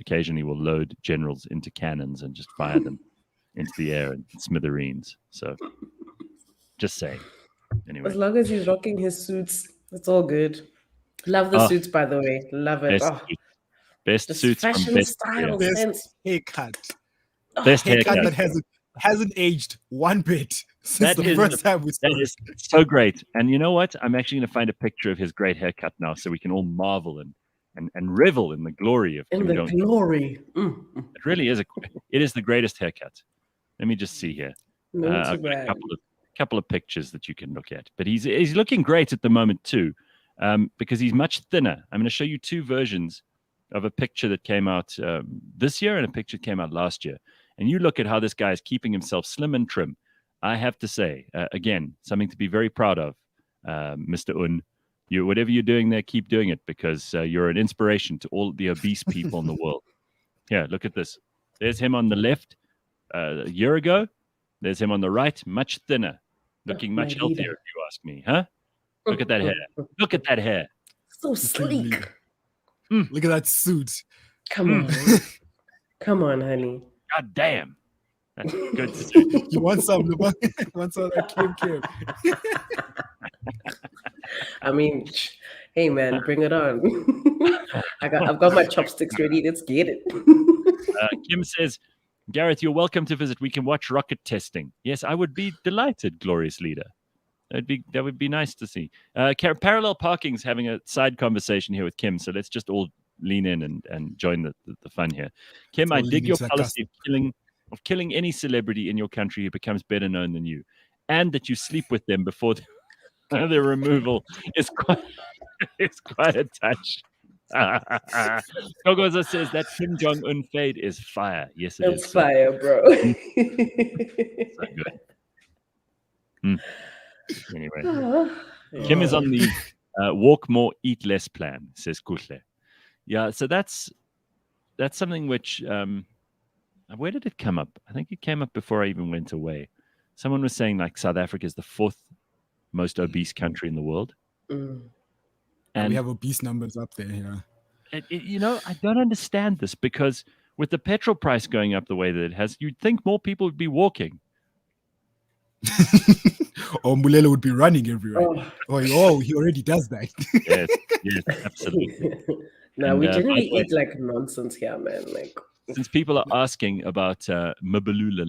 Speaker 1: occasionally will load generals into cannons and just fire them into the air in smithereens. So just saying. Anyway,
Speaker 2: as long as he's rocking his suits, it's all good. Love the suits, by the way. Love it.
Speaker 1: Best suits
Speaker 2: fashion
Speaker 1: from best
Speaker 2: style,
Speaker 3: best haircut.
Speaker 1: Best
Speaker 3: haircut that hasn't aged one bit since the first time we saw it.
Speaker 1: That is so great. And you know what? I'm actually going to find a picture of his great haircut now, so we can all marvel and revel in the glory of Kim Jong-un.
Speaker 2: Glory.
Speaker 1: It really is it is the greatest haircut. Let me just see here. I've got a couple of pictures that you can look at. But he's looking great at the moment too. Because he's much thinner. I'm going to show you two versions of a picture that came out this year and a picture that came out last year. And you look at how this guy is keeping himself slim and trim. I have to say, again, something to be very proud of, Mr. Un. Whatever you're doing there, keep doing it, because you're an inspiration to all the obese people in the world. Yeah, look at this. There's him on the left a year ago. There's him on the right, much thinner, looking much healthier, if you ask me. Huh? Look at that hair. Look at that hair.
Speaker 2: So sleek.
Speaker 3: Look at that suit.
Speaker 2: Come on. Come on, honey.
Speaker 1: God damn. That's good to see.
Speaker 3: You want some? You want some of that Kim?
Speaker 2: I mean, hey man, bring it on. I've got my chopsticks ready. Let's get it.
Speaker 1: Kim says, Gareth, you're welcome to visit. We can watch rocket testing. Yes, I would be delighted, glorious leader. That would be nice to see. Parallel Parking's having a side conversation here with Kim, so let's just all lean in and join the fun here. Kim, I dig your policy of killing any celebrity in your country who becomes better known than you, and that you sleep with them before their removal is quite a touch. Gogoza says that Kim Jong-un fade is fire. Yes, it is.
Speaker 2: It's fire, bro.
Speaker 1: So good. Anyway, Kim is on the walk more, eat less plan, says Kuhle. Yeah, so that's something which where did it come up? I think it came up before I even went away. Someone was saying like South Africa is the 4th most obese country in the world.
Speaker 3: And we have obese numbers up there. Yeah.
Speaker 1: I don't understand this, because with the petrol price going up the way that it has, you'd think more people would be walking.
Speaker 3: Or Mulelo would be running everywhere. He already does that.
Speaker 1: Yes, absolutely.
Speaker 2: No, we generally eat like nonsense here, man. Like,
Speaker 1: since people are asking about Mabalula,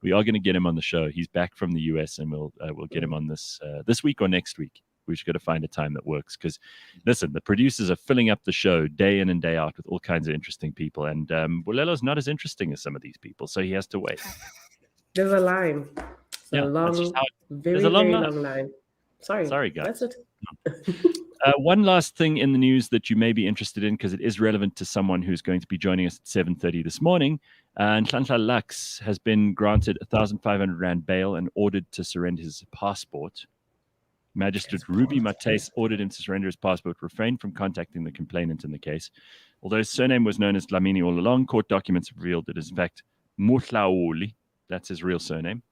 Speaker 1: we are going to get him on the show. He's back from the US, and we'll get him on this week or next week. We just got to find a time that works, because, listen, the producers are filling up the show day in and day out with all kinds of interesting people, and Bulelo's not as interesting as some of these people, so he has to wait.
Speaker 2: There's a line. Very long line. Sorry, guys. That's it.
Speaker 1: One last thing in the news that you may be interested in, because it is relevant to someone who's going to be joining us at 7:30 this morning. Nhlanhla Lux has been granted 1,500 Rand bail and ordered to surrender his passport. Magistrate Ruby Mates ordered him to surrender his passport, refrained from contacting the complainant in the case. Although his surname was known as Dlamini all along, court documents revealed that it is in fact Mutlauli. That's his real surname.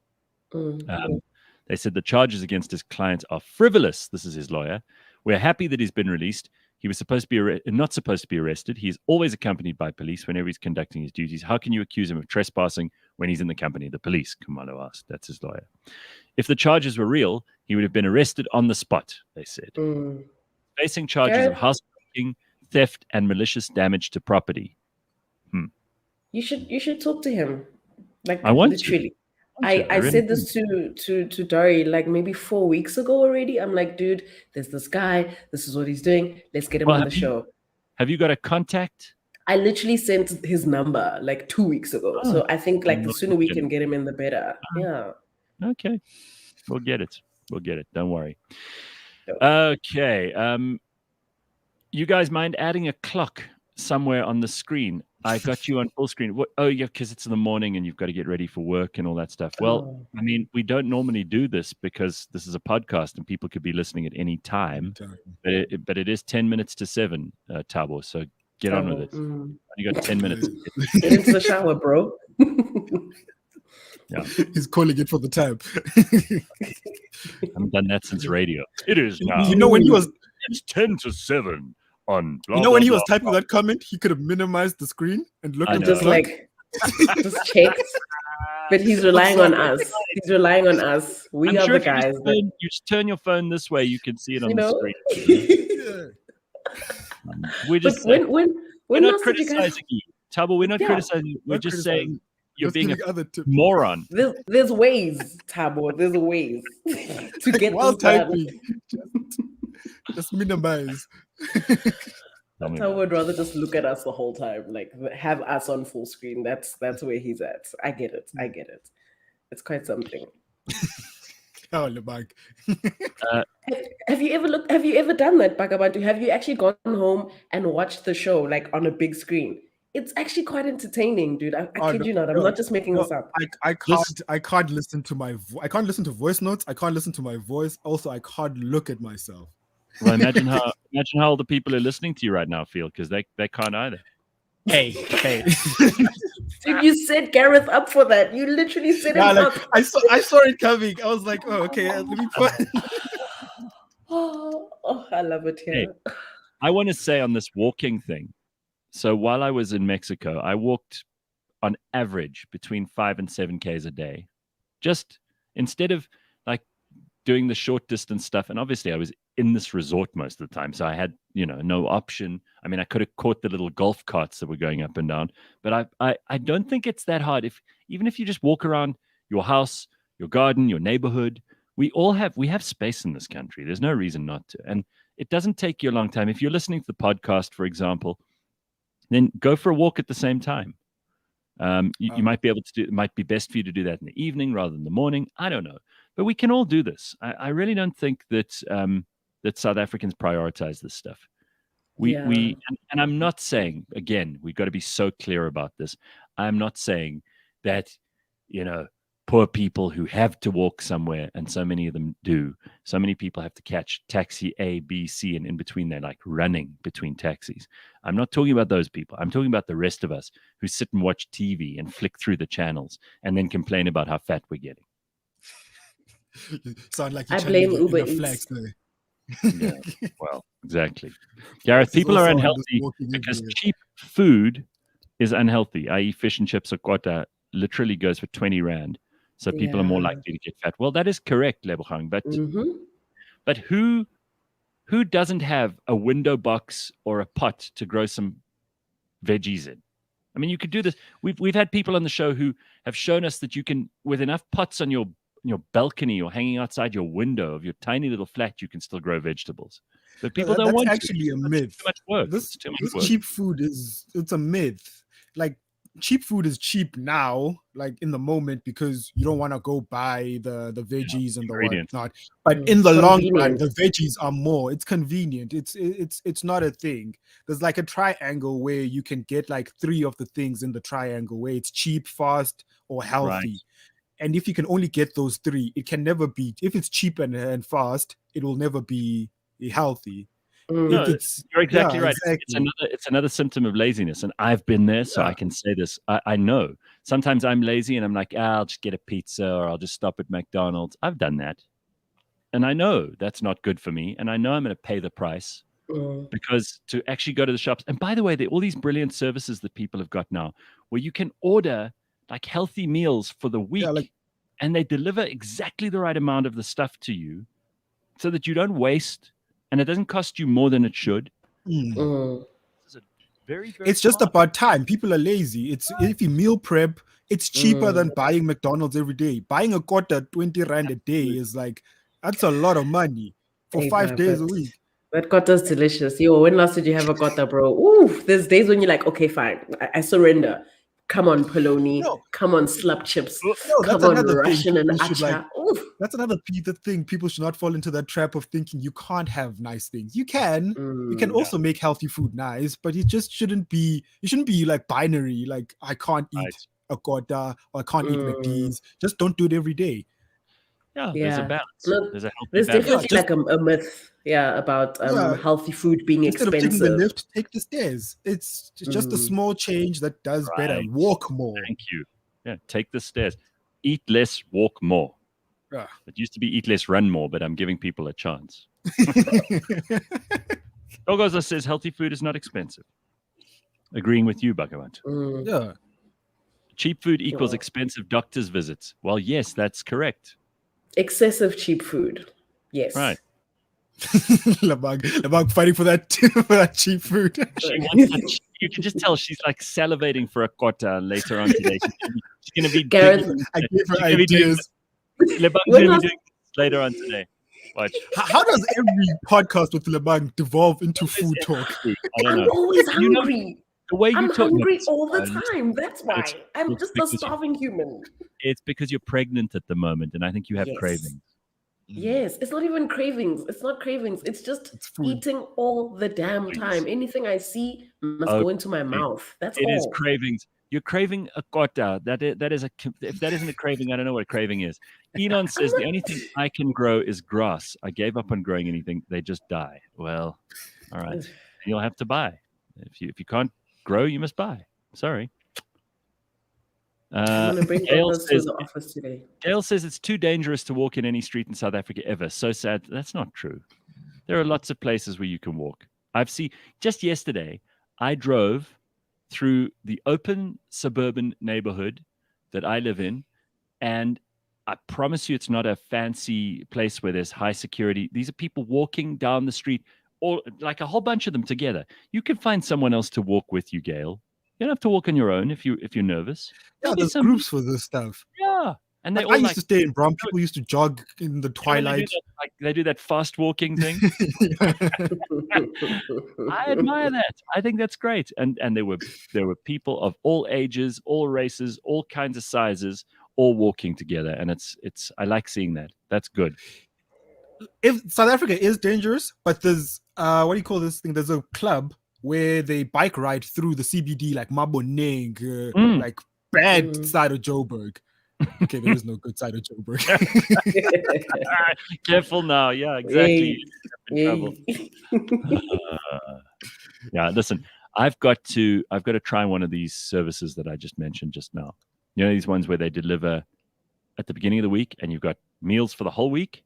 Speaker 1: They said the charges against his client are frivolous. This is his lawyer. We're happy that he's been released. He was supposed to be not supposed to be arrested. He's always accompanied by police whenever he's conducting his duties. How can you accuse him of trespassing when he's in the company of the police? Kamalo asked. That's his lawyer. If the charges were real, he would have been arrested on the spot, they said. Facing charges of housebreaking, theft, and malicious damage to property.
Speaker 2: You should talk to him. Like,
Speaker 1: I want
Speaker 2: literally.
Speaker 1: To.
Speaker 2: I said this to Dari like maybe 4 weeks ago already. I'm like, dude, there's this guy. This is what he's doing. Let's get him on the show.
Speaker 1: Have you got a contact?
Speaker 2: I literally sent his number like 2 weeks ago. So I think like the sooner we can get him in, the better. Yeah.
Speaker 1: Okay. We'll get it. Don't worry. Okay. You guys mind adding a clock somewhere on the screen? I got you on full screen. What? Oh, yeah, because it's in the morning and you've got to get ready for work and all that stuff. Well, I mean, we don't normally do this because this is a podcast and people could be listening at any time. But it is 10 minutes to 7, Tabo. So get on with it. You got 10 minutes.
Speaker 2: Get into the shower, bro.
Speaker 1: Yeah,
Speaker 3: he's calling it for the time.
Speaker 1: I haven't done that since radio. It is now. It's 10 to 7. On
Speaker 3: when he was typing that comment, he could have minimized the screen and looked at
Speaker 2: just like just checked. But he's relying on us. We are the guys.
Speaker 1: You just turn your phone this way, you can see it on the screen. We're just we're not criticizing you, Tabo. We're not criticizing you. We're just saying you're being a moron.
Speaker 2: There's ways, Tabo. There's ways to get while typing.
Speaker 3: Just minimize.
Speaker 2: I would rather just look at us the whole time, like have us on full screen. That's where he's at. I get it. It's quite something.
Speaker 3: Oh, Lebag.
Speaker 2: Have you ever done that, Bakh'abantu? Have you actually gone home and watched the show like on a big screen? It's actually quite entertaining, dude. I kid you not. I'm not just making this up.
Speaker 3: I can't listen to I can't listen to voice notes. I can't listen to my voice. Also, I can't look at myself.
Speaker 1: Well, imagine how the people who are listening to you right now feel, because they can't either.
Speaker 3: Hey.
Speaker 2: Dude, you set Gareth up for that. You literally set him up.
Speaker 3: I saw it coming. I was like, oh, okay, let me put.
Speaker 2: I love it here.
Speaker 1: Hey, I want to say on this walking thing. So while I was in Mexico, I walked on average between 5 and 7 Ks a day. Just instead of like doing the short distance stuff. And obviously I was in this resort most of the time, so I had, no option. I mean, I could have caught the little golf carts that were going up and down, but I don't think it's that hard. Even if you just walk around your house, your garden, your neighborhood, we have space in this country. There's no reason not to. And it doesn't take you a long time. If you're listening to the podcast, for example, then go for a walk at the same time. You might be able to do. It might be best for you to do that in the evening rather than the morning. I don't know, but we can all do this. I really don't think that that South Africans prioritize this stuff. And I'm not saying, again, we've got to be so clear about this. I'm not saying that poor people who have to walk somewhere, and so many of them do. So many people have to catch taxi A, B, C, and in between they're like running between taxis. I'm not talking about those people. I'm talking about the rest of us who sit and watch TV and flick through the channels and then complain about how fat we're getting.
Speaker 3: Sound like
Speaker 2: I blame Uber
Speaker 3: flex
Speaker 2: Eats.
Speaker 3: there.
Speaker 1: Yeah, well, exactly. Gareth, people are unhealthy because cheap food is unhealthy, i.e. fish and chips or quota literally goes for 20 rand. So people are more likely to get fat. Well, that is correct, Lebogang, but who doesn't have a window box or a pot to grow some veggies in? I mean, you could do this. We've had people on the show who have shown us that you can, with enough pots on your balcony or hanging outside your window of your tiny little flat, you can still grow vegetables. But people don't want to.
Speaker 3: That's actually a myth.
Speaker 1: Too much work.
Speaker 3: This
Speaker 1: work.
Speaker 3: cheap food it's a myth. Like, cheap food is cheap now, like in the moment, because you don't want to go buy the veggies and the whatnot. But in the long run, the veggies are more. It's convenient. It's not a thing. There's like a triangle where you can get like 3 of the things in the triangle, where it's cheap, fast, or healthy. Right. And if you can only get those 3, it can never be. If it's cheap and fast, it will never be healthy.
Speaker 1: No, you're exactly right. Exactly. It's another symptom of laziness, and I've been there, so I can say this. I know. Sometimes I'm lazy, and I'm like, I'll just get a pizza, or I'll just stop at McDonald's. I've done that, and I know that's not good for me, and I know I'm going to pay the price because to actually go to the shops. And by the way, there are all these brilliant services that people have got now, where you can order like healthy meals for the week, and they deliver exactly the right amount of the stuff to you, so that you don't waste. And it doesn't cost you more than it should.
Speaker 3: It's just about time. People are lazy. If you meal prep, it's cheaper than buying McDonald's every day. Buying a quarter 20 rand a day is like, that's a lot of money for 5 days a week.
Speaker 2: That quarter's delicious. Yo, when last did you have a quarter, bro? Ooh, there's days when you're like, okay, fine, I surrender. Come on, polony. Come on, slap chips. Come on, Russian and acha.
Speaker 3: That's another thing. People should not fall into that trap of thinking you can't have nice things. You can. You can also make healthy food nice, but it just shouldn't be. You shouldn't be like binary. Like, I can't eat a quarter or I can't eat McD's. Just don't do it every day.
Speaker 1: Yeah, there's a balance.
Speaker 2: Look,
Speaker 1: there's
Speaker 2: definitely like a myth. About healthy food being
Speaker 3: Instead
Speaker 2: expensive.
Speaker 3: Instead of taking the lift, take the stairs. It's just a small change that does better. Walk more.
Speaker 1: Thank you. Yeah, take the stairs. Eat less, walk more. It used to be eat less, run more, but I'm giving people a chance. Ogoza says healthy food is not expensive. Agreeing with you, Bakh'abantu.
Speaker 3: Yeah.
Speaker 1: Cheap food equals expensive doctor's visits. Well, yes, that's correct.
Speaker 2: Excessive cheap food. Yes.
Speaker 1: Right.
Speaker 3: Labag fighting for that cheap food.
Speaker 1: You can just tell she's like salivating for a quota later on today. She's going to be
Speaker 2: Gareth.
Speaker 3: I gave her ideas.
Speaker 1: Lebag's going to be doing later on today. Watch.
Speaker 3: How does every podcast with Lebag devolve into food talk?
Speaker 1: I don't know.
Speaker 2: I'm always hungry.
Speaker 1: The way you
Speaker 2: I'm
Speaker 1: talk,
Speaker 2: hungry all the time. That's why I'm just a starving human.
Speaker 1: It's because you're pregnant at the moment, and I think you have cravings.
Speaker 2: Yes, it's not even cravings. It's not cravings. It's just eating all the damn time. Anything I see must go into my mouth. That's all.
Speaker 1: It is cravings. You're craving a quota. If that isn't a craving, I don't know what a craving is. Enon says the only thing I can grow is grass. I gave up on growing anything. They just die. Well, all right. You'll have to buy. If you can't grow, you must buy. Sorry.
Speaker 2: I'm going to bring those to the office today.
Speaker 1: Gail says it's too dangerous to walk in any street in South Africa ever. So sad. That's not true. There are lots of places where you can walk. Just yesterday, I drove through the open suburban neighborhood that I live in, and I promise you it's not a fancy place where there's high security. These are people walking down the street, or like a whole bunch of them together. You can find someone else to walk with you, Gail. You don't have to walk on your own if you're nervous.
Speaker 3: Yeah, there's groups for this stuff.
Speaker 1: Yeah, and they
Speaker 3: I used to stay in Brum. People used to jog in the twilight.
Speaker 1: They do that fast walking thing. I admire that. I think that's great. And there were people of all ages, all races, all kinds of sizes, all walking together. And it's I like seeing that. That's good.
Speaker 3: If South Africa is dangerous, but there's what do you call this thing? There's a club where they bike ride through the CBD, like Maboneng, like bad side of Joburg. Okay, there is no good side of Joburg.
Speaker 1: Careful now. Yeah, exactly. Trouble. Yeah, listen, I've got to try one of these services that I just mentioned just now. You know, these ones where they deliver at the beginning of the week and you've got meals for the whole week,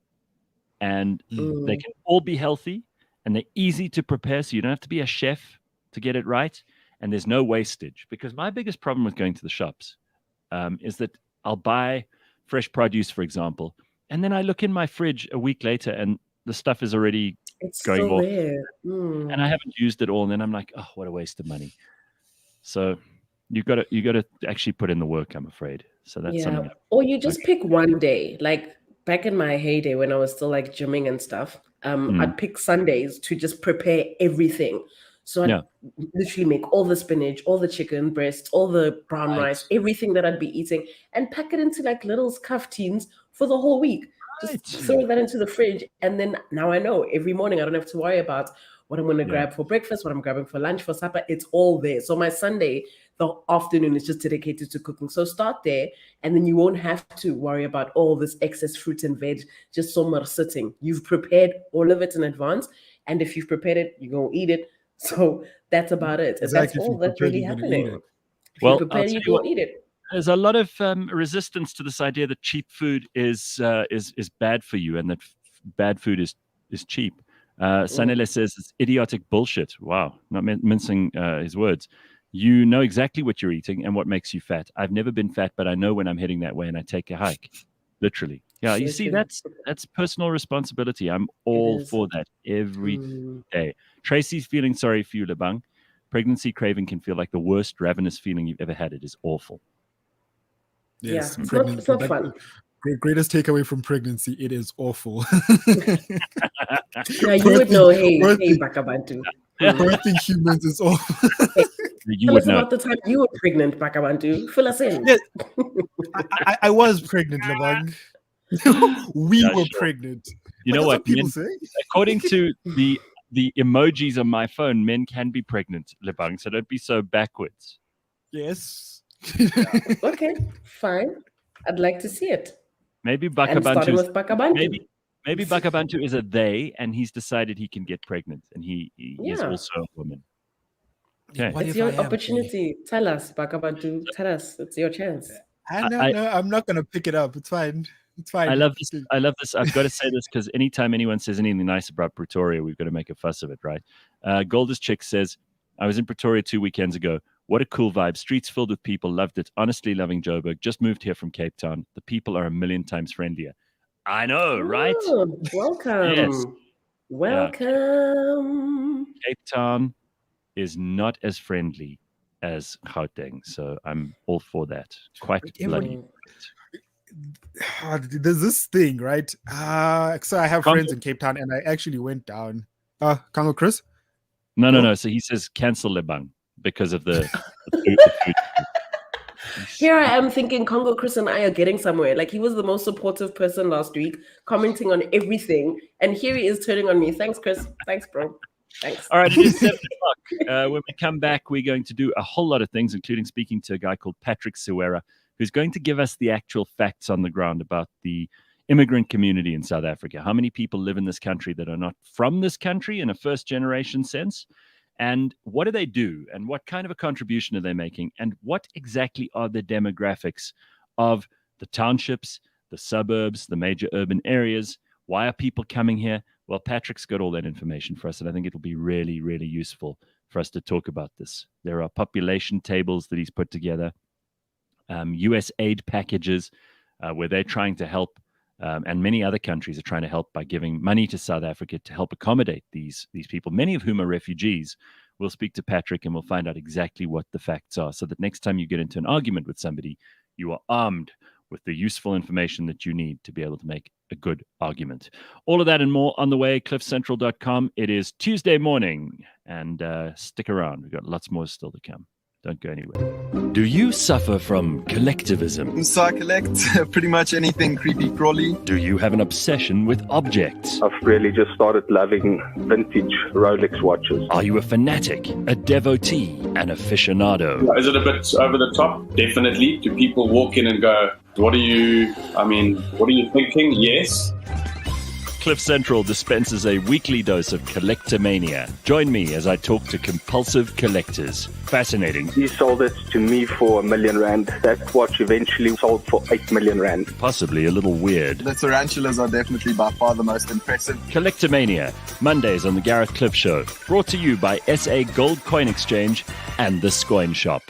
Speaker 1: and they can all be healthy and they're easy to prepare, so you don't have to be a chef to get it right, and there's no wastage. Because my biggest problem with going to the shops is that I'll buy fresh produce, for example, and then I look in my fridge a week later and the stuff is already going off, and I haven't used it all, and then I'm like, oh, what a waste of money. So you got to actually put in the work, I'm afraid. So that's something.
Speaker 2: Or you just pick one day. Like back in my heyday when I was still like gymming and stuff, I'd pick Sundays to just prepare everything. So I'd literally make all the spinach, all the chicken breasts, all the brown rice, everything that I'd be eating, and pack it into like little scuff tins for the whole week. Just throw that into the fridge, and then now I know every morning I don't have to worry about what I'm going to grab for breakfast, what I'm grabbing for lunch, for supper. It's all there. So my Sunday, the afternoon is just dedicated to cooking. So start there, and then you won't have to worry about all this excess fruit and veg just somewhere sitting. You've prepared all of it in advance, and if you've prepared it, you're going to eat it. So that's about it.
Speaker 3: Exactly.
Speaker 2: That's all that's really happening. If
Speaker 1: well,
Speaker 2: you prepare, you go eat it.
Speaker 1: There's a lot of resistance to this idea that cheap food is bad for you, and that bad food is cheap. Sanele says it's idiotic bullshit. Wow, not mincing his words. You know exactly what you're eating and what makes you fat. I've never been fat, but I know when I'm heading that way, and I take a hike. Literally. Yeah, you see, that's personal responsibility. I'm all for that every day. Tracy's feeling sorry for you, Lebang. Pregnancy craving can feel like the worst ravenous feeling you've ever had. It is awful.
Speaker 3: Yes,
Speaker 2: it's not fun.
Speaker 3: Greatest takeaway from pregnancy, it is awful.
Speaker 2: Yeah, you would know, hey, Bakh'abantu.
Speaker 3: Birthing humans is awful.
Speaker 2: Tell us about the time you were pregnant, Bakh'abantu. Fill us in.
Speaker 3: Yes. I was pregnant, Lebang. We were pregnant.
Speaker 1: You know what?
Speaker 3: People say?
Speaker 1: According to the emojis on my phone, men can be pregnant, Lebang, so don't be so backwards.
Speaker 3: Yes.
Speaker 2: Okay, fine. I'd like to see it.
Speaker 1: Maybe Bakh'abantu.
Speaker 2: With Bakh'abantu.
Speaker 1: Maybe Bakh'abantu is a they, and he's decided he can get pregnant, and he is also a woman. Okay.
Speaker 2: It's your opportunity. Tell us, Bakh'abantu. Tell us. It's your chance.
Speaker 3: No, I'm not going to pick it up. It's fine. It's fine.
Speaker 1: I love this. I've got to say this because anytime anyone says anything nice about Pretoria, we've got to make a fuss of it, right? Goldest Chick says, I was in Pretoria 2 weekends ago. What a cool vibe. Streets filled with people. Loved it. Honestly loving Joburg. Just moved here from Cape Town. The people are 1,000,000 times friendlier. I know, right?
Speaker 2: Welcome.
Speaker 1: Yes.
Speaker 2: Welcome.
Speaker 1: Cape Town is not as friendly as Gauteng, so I'm all for that. Quite bloody.
Speaker 3: There's this thing, right? So I have friends in Cape Town, and I actually went down. Congo Chris?
Speaker 1: No. So he says cancel Lebang because of the food.
Speaker 2: Here I am thinking Congo Chris and I are getting somewhere. Like, he was the most supportive person last week, commenting on everything, and here he is turning on me. Thanks, Chris. Thanks, bro. Thanks.
Speaker 1: All right, it is 7 o'clock. When we come back, we're going to do a whole lot of things, including speaking to a guy called Patrick Sera, who's going to give us the actual facts on the ground about the immigrant community in South Africa. How many people live in this country that are not from this country in a first-generation sense? And what do they do? And what kind of a contribution are they making? And what exactly are the demographics of the townships, the suburbs, the major urban areas? Why are people coming here? Well, Patrick's got all that information for us, and I think it'll be really, really useful for us to talk about this. There are population tables that he's put together, U.S. aid packages where they're trying to help, and many other countries are trying to help by giving money to South Africa to help accommodate these people, many of whom are refugees. We'll speak to Patrick and we'll find out exactly what the facts are so that next time you get into an argument with somebody, you are armed with the useful information that you need to be able to make a good argument. All of that and more on the way, cliffcentral.com. It is Tuesday morning, and stick around. We've got lots more still to come. Don't go anywhere. Do you suffer from collectivism?
Speaker 4: So I collect pretty much anything creepy crawly.
Speaker 1: Do you have an obsession with objects?
Speaker 5: I've really just started loving vintage Rolex watches.
Speaker 1: Are you a fanatic, a devotee, an aficionado?
Speaker 6: Is it a bit over the top? Definitely. Do people walk in and go, What are you thinking? Yes.
Speaker 1: Cliff Central dispenses a weekly dose of collectomania. Join me as I talk to compulsive collectors. Fascinating.
Speaker 5: He sold it to me for R1 million. That watch eventually sold for R8 million.
Speaker 1: Possibly a little weird.
Speaker 4: The tarantulas are definitely by far the most impressive.
Speaker 1: Collectomania, Mondays on the Gareth Cliff Show. Brought to you by SA Gold Coin Exchange and the Scoin Shop.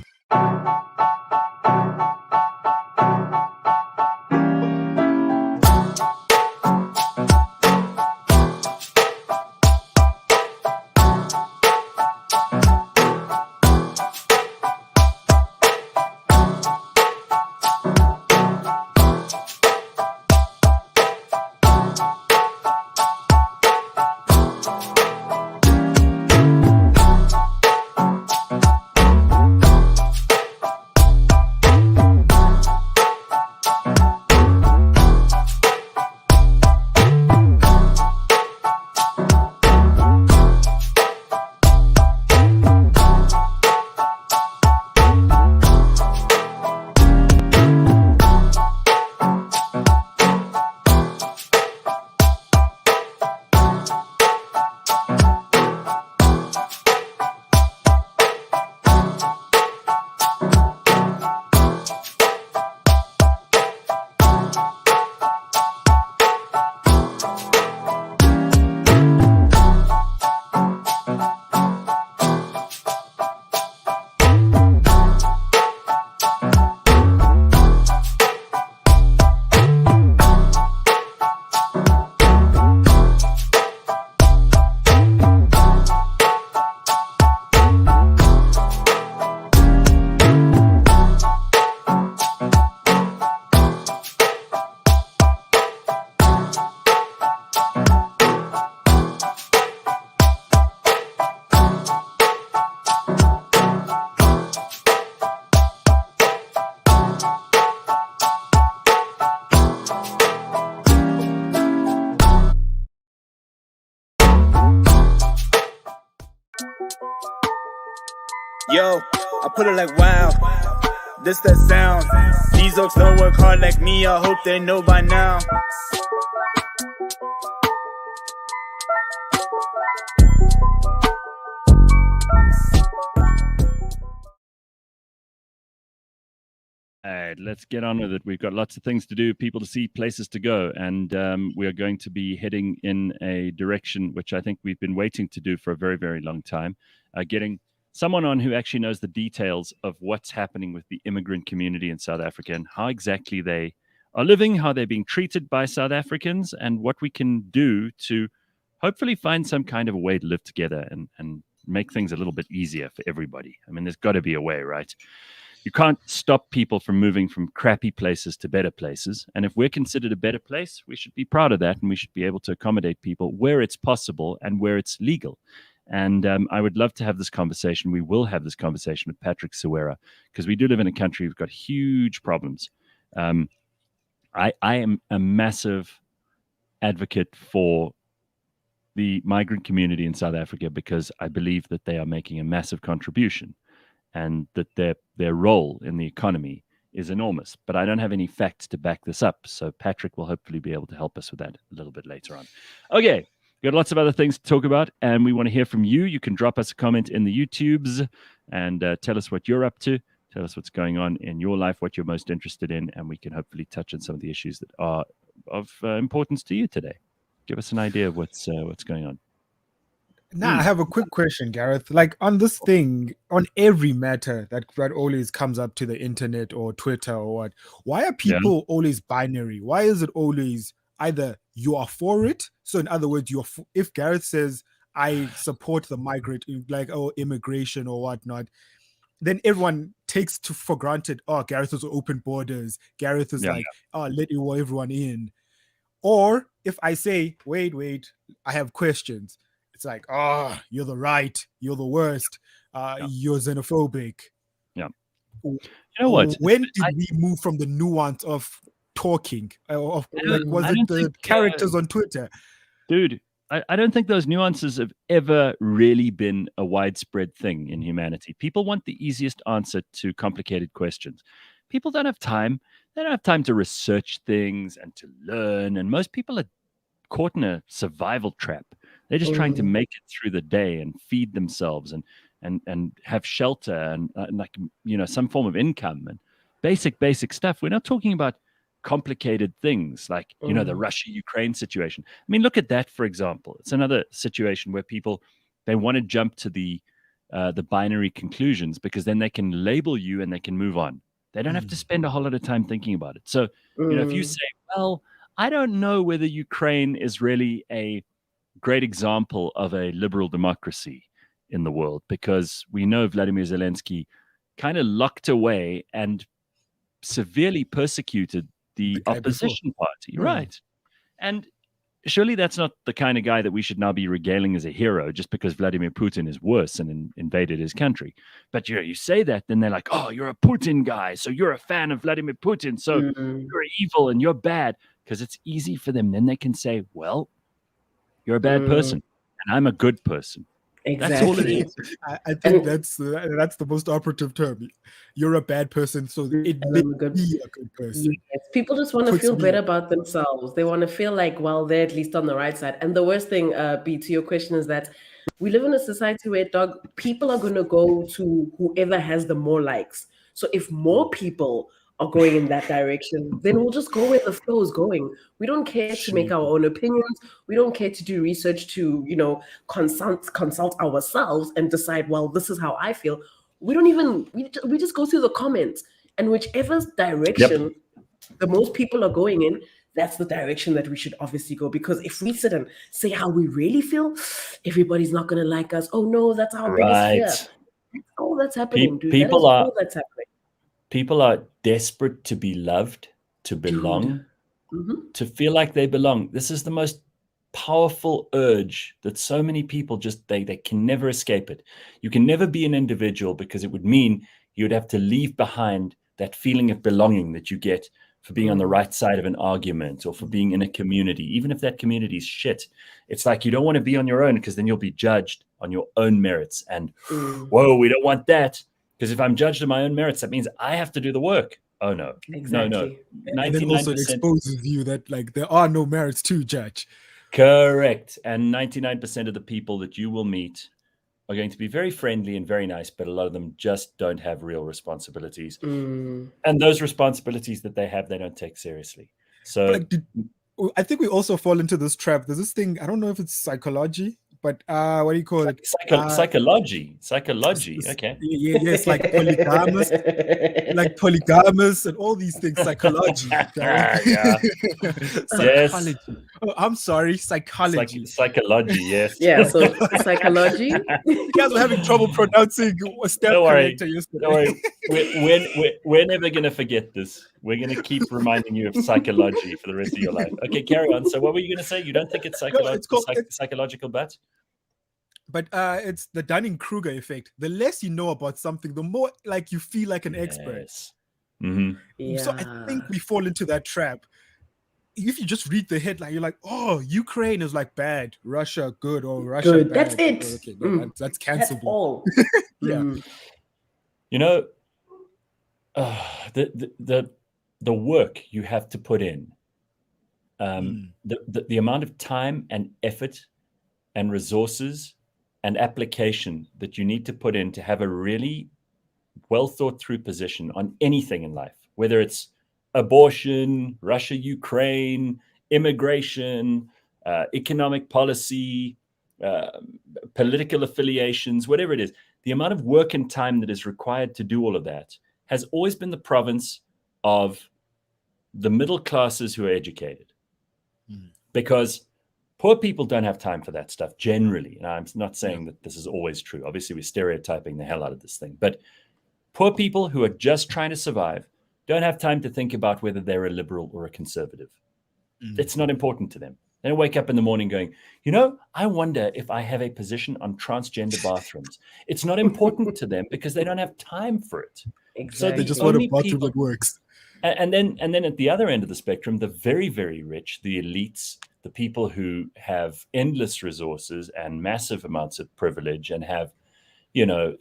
Speaker 7: Yo, I put it like wow, this that sound. These oaks don't work hard like me, I hope they know by now.
Speaker 1: All right, let's get on with it. We've got lots of things to do, people to see, places to go, and we are going to be heading in a direction which I think we've been waiting to do for a very, very long time, getting someone on who actually knows the details of what's happening with the immigrant community in South Africa and how exactly they are living, how they're being treated by South Africans, and what we can do to hopefully find some kind of a way to live together and make things a little bit easier for everybody. I mean, there's got to be a way, right? You can't stop people from moving from crappy places to better places. And if we're considered a better place, we should be proud of that, and we should be able to accommodate people where it's possible and where it's legal. And I would love to have this conversation. We will have this conversation with Patrick Sera, because we do live in a country we've got huge problems. I am a massive advocate for the migrant community in South Africa, because I believe that they are making a massive contribution and that their role in the economy is enormous. But I don't have any facts to back this up. So Patrick will hopefully be able to help us with that a little bit later on. Okay. We've got lots of other things to talk about, and we want to hear from you. You can drop us a comment in the YouTubes and tell us what you're up to. Tell us what's going on in your life, what you're most interested in, and we can hopefully touch on some of the issues that are of importance to you today. Give us an idea of what's going on.
Speaker 3: Now, I have a quick question, Gareth. Like on this thing, on every matter that always comes up to the internet or Twitter or what, why are people always binary? Why is it always either you are for it? So in other words, if Gareth says, I support the migrant, like, immigration or whatnot, then everyone takes for granted, Gareth is open borders. Gareth is let everyone in. Or if I say, wait, I have questions. It's like, you're the right, you're the worst, you're xenophobic.
Speaker 1: Yeah. You know what?
Speaker 3: When did we move from the nuance of talking? Was it the characters on Twitter?
Speaker 1: Dude, I don't think those nuances have ever really been a widespread thing in humanity. People want the easiest answer to complicated questions. People don't have time They don't have time to research things and to learn. And most people are caught in a survival trap. They're just trying to make it through the day and feed themselves and have shelter and like, some form of income and basic stuff. We're not talking about complicated things like, the Russia-Ukraine situation. I mean, look at that, for example. It's another situation where people, they want to jump to the binary conclusions because then they can label you and they can move on. They don't have to spend a whole lot of time thinking about it. So, if you say, well, I don't know whether Ukraine is really a great example of a liberal democracy in the world, because we know Vladimir Zelensky kind of locked away and severely persecuted the opposition party, right? And surely that's not the kind of guy that we should now be regaling as a hero just because Vladimir Putin is worse and invaded his country. But you say that, then they're like, oh, you're a Putin guy, so you're a fan of Vladimir Putin, so you're evil and you're bad, because it's easy for them. Then they can say, well, you're a bad person and I'm a good person.
Speaker 2: Exactly.
Speaker 1: That's all it is.
Speaker 3: I think that's the most operative term. You're a bad person, so it may be a good person.
Speaker 2: Yes. People just want to feel better about themselves. They want to feel like, well, they're at least on the right side. And the worst thing, B, to your question, is that we live in a society where people are going to go to whoever has the more likes. So if more people are going in that direction, then we'll just go where the flow is going. We don't care to make our own opinions. We don't care to do research to, consult ourselves and decide, well, this is how I feel. We don't even, we just go through the comments, and whichever direction the most people are going in, that's the direction that we should obviously go. Because if we sit and say how we really feel, everybody's not going to like us. Oh no, that's our biggest fear. That's all that's happening, dude. That's happening.
Speaker 1: People are desperate to be loved, to belong, to feel like they belong. This is the most powerful urge that so many people just, they can never escape it. You can never be an individual because it would mean you'd have to leave behind that feeling of belonging that you get for being on the right side of an argument or for being in a community, even if that community is shit. It's like you don't want to be on your own because then you'll be judged on your own merits. And whoa, we don't want that. Because if I'm judged on my own merits, that means I have to do the work. Oh, no.
Speaker 2: Exactly.
Speaker 1: No.
Speaker 3: And then also it exposes you that, like, there are no merits to judge.
Speaker 1: Correct. And 99% of the people that you will meet are going to be very friendly and very nice, but a lot of them just don't have real responsibilities. And those responsibilities that they have, they don't take seriously. So
Speaker 3: I think we also fall into this trap. There's this thing, I don't know if it's psychology, but what do you call it?
Speaker 1: Psychology. Okay.
Speaker 3: Yes, like polygamous and all these things. Psychology.
Speaker 1: Yes.
Speaker 3: Oh, I'm sorry, psychology.
Speaker 1: Psychology, yes.
Speaker 2: Yeah, so psychology.
Speaker 3: You guys were having trouble pronouncing a step corrector yesterday.
Speaker 1: Don't worry. We're never going to forget this. We're going to keep reminding you of psychology for the rest of your life. Okay, carry on. So what were you going to say? You don't think it's psychological, but?
Speaker 3: But it's the Dunning-Kruger effect. The less you know about something, the more like you feel like an expert.
Speaker 2: Yeah.
Speaker 3: So I think we fall into that trap. If you just read the headline, you're like, oh, Ukraine is like bad, Russia good, or Russia
Speaker 2: good.
Speaker 3: Bad.
Speaker 2: That's it.
Speaker 3: Okay, no, that's cancelable.
Speaker 2: That's all.
Speaker 1: Yeah. The work you have to put in, the amount of time and effort and resources and application that you need to put in to have a really well thought through position on anything in life, whether it's abortion, Russia, Ukraine, immigration, economic policy, political affiliations, whatever it is, the amount of work and time that is required to do all of that has always been the province of the middle classes who are educated. Because poor people don't have time for that stuff generally. And I'm not saying that this is always true. Obviously, we're stereotyping the hell out of this thing. But poor people who are just trying to survive don't have time to think about whether they're a liberal or a conservative. It's not important to them. They don't wake up in the morning going, I wonder if I have a position on transgender bathrooms. It's not important to them because they don't have time for it.
Speaker 2: Exactly.
Speaker 3: So they just want a bathroom that works.
Speaker 1: And then at the other end of the spectrum, the very, very rich, the elites, the people who have endless resources and massive amounts of privilege and have,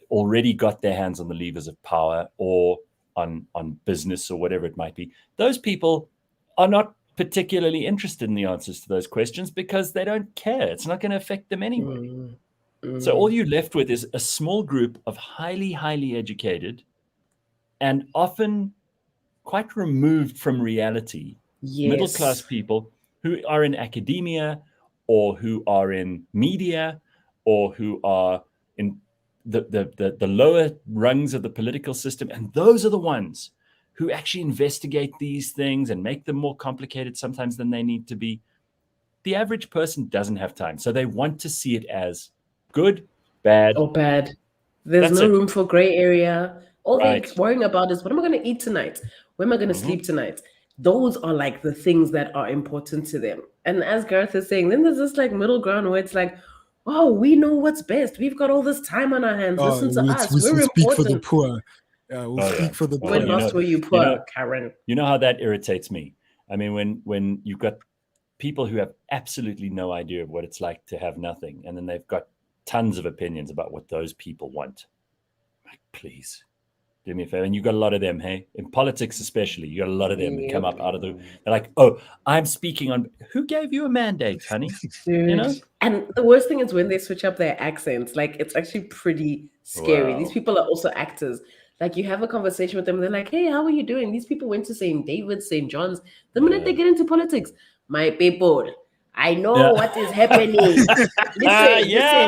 Speaker 1: already got their hands on the levers of power or on business or whatever it might be, those people are not particularly interested in the answers to those questions because they don't care. It's not going to affect them anyway. So all you're left with is a small group of highly, highly educated and often quite removed from reality, middle-class people who are in academia or who are in media or who are in the lower rungs of the political system. And those are the ones who actually investigate these things and make them more complicated sometimes than they need to be. The average person doesn't have time. So they want to see it as good, bad.
Speaker 2: Or bad. There's no room for gray area. All they're worrying about is, what am I going to eat tonight? Where am I going to sleep tonight? Those are like the things that are important to them. And as Gareth is saying, then there's this like middle ground where it's like, oh, we know what's best. We've got all this time on our hands. Listen to us. We're
Speaker 3: we'll speak
Speaker 2: important.
Speaker 3: for the poor. Yeah, we'll speak for the poor.
Speaker 2: When lost were you poor, Karen?
Speaker 1: You know how that irritates me. I mean, when you've got people who have absolutely no idea of what it's like to have nothing, and then they've got tons of opinions about what those people want. Like, please, do me a favor. And you've got a lot of them, hey? In politics especially, you got a lot of them that come up out of the... They're like, oh, I'm speaking on... Who gave you a mandate, honey?
Speaker 2: Dude.
Speaker 1: You know?
Speaker 2: And the worst thing is when they switch up their accents. Like, it's actually pretty scary. Wow. These people are also actors. Like, you have a conversation with them, they're like, hey, how are you doing? These people went to St. David's, St. John's. The minute they get into politics, my people... I know what is happening.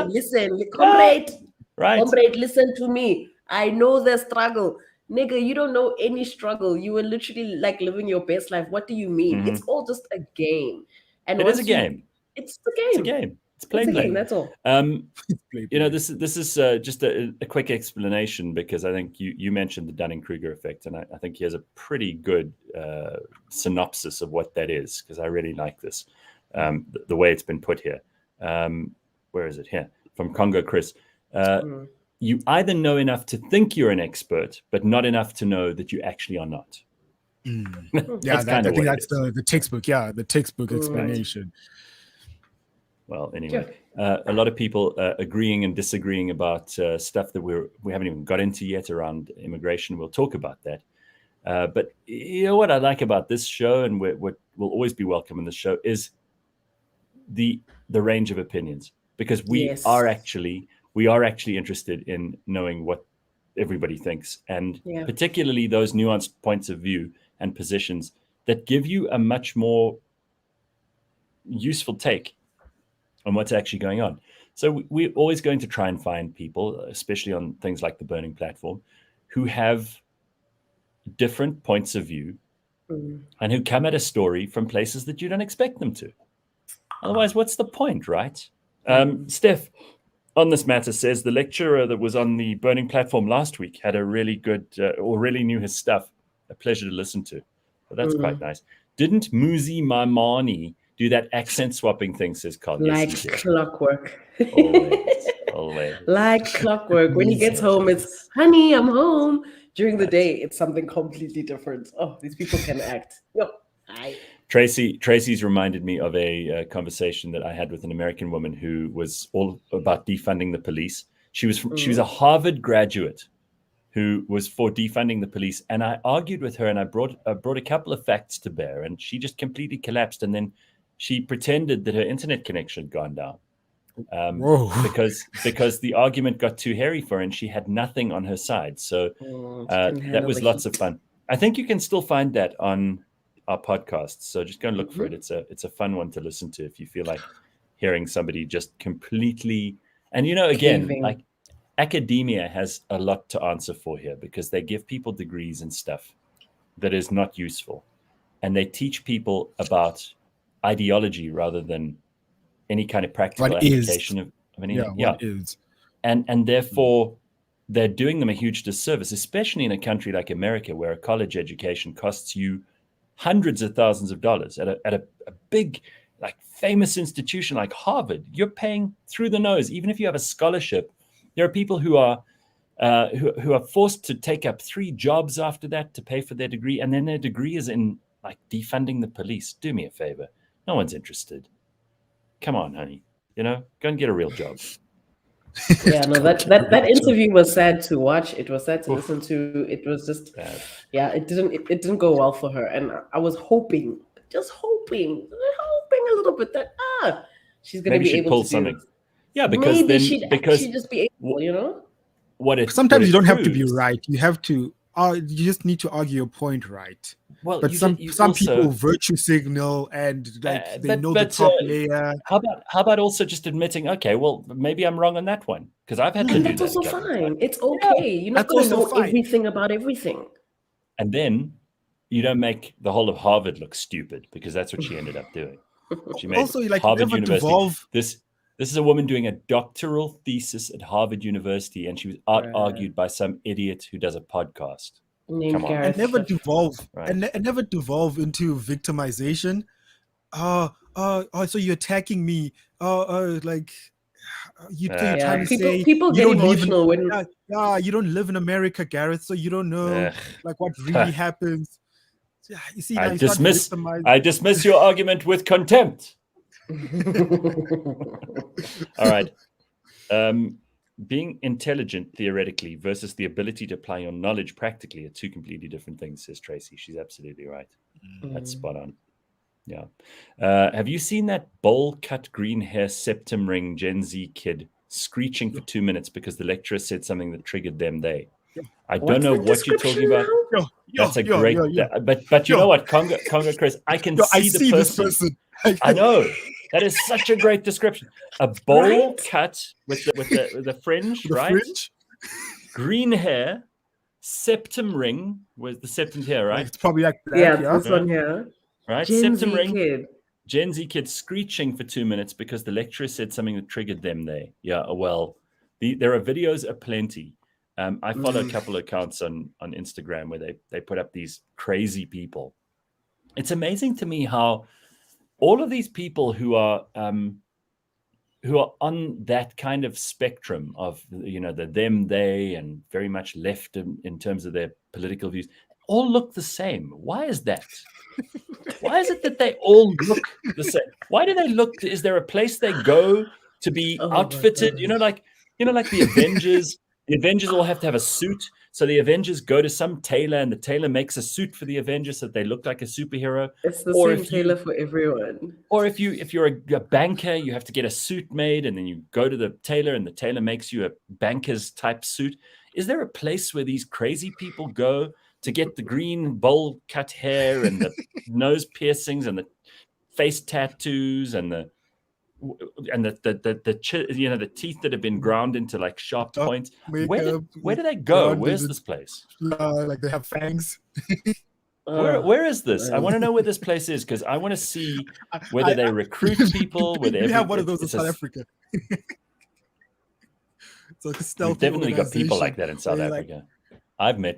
Speaker 2: Listen, comrade.
Speaker 1: Right.
Speaker 2: Comrade, listen to me. I know the struggle. Nigga, you don't know any struggle. You were literally like living your best life. What do you mean? It's all just a game. And
Speaker 1: it is a game.
Speaker 2: It's the game.
Speaker 1: It's a game. It's plain game.
Speaker 2: That's all.
Speaker 1: You know, this is just a quick explanation, because I think you mentioned the Dunning-Kruger effect, and I think he has a pretty good synopsis of what that is, because I really like this. The way it's been put here. Where is it? Here. From Congo Chris. You either know enough to think you're an expert, but not enough to know that you actually are not.
Speaker 3: Yeah, I think that's the textbook. Yeah, the textbook explanation.
Speaker 1: Well, anyway, a lot of people agreeing and disagreeing about stuff that we haven't even got into yet around immigration. We'll talk about that. But you know what I like about this show, and what will always be welcome in this show, is the range of opinions, because we are actually interested in knowing what everybody thinks, and particularly those nuanced points of view and positions that give you a much more useful take on what's actually going on. So we're always going to try and find people, especially on things like the Burning Platform, who have different points of view and who come at a story from places that you don't expect them to. Otherwise, what's the point, right? Steph, on this matter, says the lecturer that was on the Burning Platform last week had a really good, or really knew his stuff. A pleasure to listen to. So that's quite nice. Didn't Muzi Maimani do that accent swapping thing, says Carl?
Speaker 2: Like clockwork.
Speaker 1: Always.
Speaker 2: Like clockwork. When he gets home, it's, honey, I'm home. During the day, it's something completely different. Oh, these people can act.
Speaker 1: Tracy's reminded me of a conversation that I had with an American woman who was all about defunding the police. She was a Harvard graduate who was for defunding the police, and I argued with her, and I brought a couple of facts to bear, and she just completely collapsed, and then she pretended that her internet connection had gone down because the argument got too hairy for her, and she had nothing on her side. So that was lots of fun. I think you can still find that on our podcast, so just go and look for it. It's a fun one to listen to if you feel like hearing somebody just completely, and again, like academia has a lot to answer for here, because they give people degrees and stuff that is not useful, and they teach people about ideology rather than any kind of practical application of anything.
Speaker 3: What is.
Speaker 1: And therefore they're doing them a huge disservice, especially in a country like America, where a college education costs you hundreds of thousands of dollars. At a big, like, famous institution like Harvard, you're paying through the nose. Even if you have a scholarship, there are people who are forced to take up 3 jobs after that to pay for their degree, and then their degree is in like defunding the police. Do me a favor. No one's interested. Come on, honey. Go and get a real job.
Speaker 2: Yeah, no, that interview was sad to watch. It was sad to listen to. It was just, yeah, it didn't go well for her. And I was hoping, just hoping a little bit that she's gonna
Speaker 1: Maybe
Speaker 2: be
Speaker 1: she'd
Speaker 2: able
Speaker 1: pull
Speaker 2: to
Speaker 1: something.
Speaker 2: do this.
Speaker 1: Yeah, because
Speaker 2: maybe she'd just be able,
Speaker 3: Sometimes you don't have to be right. You have to. You just need to argue your point right.
Speaker 1: Well,
Speaker 3: but some people virtue signal and they know the top layer.
Speaker 1: How about also just admitting, okay, well, maybe I'm wrong on that one because I've had to do that.
Speaker 2: That's also fine. It's okay. You're not going to know everything about everything.
Speaker 1: And then you don't make the whole of Harvard look stupid because that's what she ended up doing. She made
Speaker 3: also
Speaker 1: Harvard University. This is a woman doing a doctoral thesis at Harvard University, and she was out-argued by some idiot who does a podcast.
Speaker 2: Come on.
Speaker 3: And never devolve and never devolve into victimization. So you're attacking me. Like you're trying to say
Speaker 2: people get emotional when
Speaker 3: you don't live in America, Gareth, so you don't know like what really happens. Yeah, you see,
Speaker 1: I dismiss your argument with contempt. All right. Being intelligent theoretically versus the ability to apply your knowledge practically are two completely different things, says Tracy. She's absolutely right. That's spot on. Yeah. Have you seen that bowl cut green hair septum ring Gen Z kid screeching for 2 minutes because the lecturer said something that triggered them? I don't know what you're talking about. That's a great. But you know what, Congo Chris, I can see the person. I know. That is such a great description. A bowl cut with the fringe, right? Fringe? Green hair, septum ring with the septum here, right?
Speaker 3: It's probably like that,
Speaker 2: this one here.
Speaker 1: Right,
Speaker 2: Gen
Speaker 1: septum
Speaker 2: Z
Speaker 1: ring.
Speaker 2: Kid.
Speaker 1: Gen Z kid screeching for 2 minutes because the lecturer said something that triggered them there. Yeah, well, there are videos aplenty. I follow a couple of accounts on Instagram where they put up these crazy people. It's amazing to me how all of these people who are on that kind of spectrum of, the them, they, and very much left in terms of their political views, all look the same. Why is that? Why is it that they all look the same? Why do they look? Is there a place they go to be outfitted? Like the Avengers. The Avengers all have to have a suit. So the Avengers go to some tailor and the tailor makes a suit for the Avengers so that they look like a superhero.
Speaker 2: It's the same tailor for everyone.
Speaker 1: Or if you're a banker, you have to get a suit made and then you go to the tailor and the tailor makes you a banker's type suit. Is there a place where these crazy people go to get the green bowl cut hair and the nose piercings and the face tattoos and the teeth that have been ground into like sharp points? Where do they go? Where's this place?
Speaker 3: Like they have fangs.
Speaker 1: Where is this? I want to know where this place is because I want to see whether they recruit people.
Speaker 3: We have one of those in South Africa. It's like a stealthy.
Speaker 1: We've definitely got people like that in South Africa.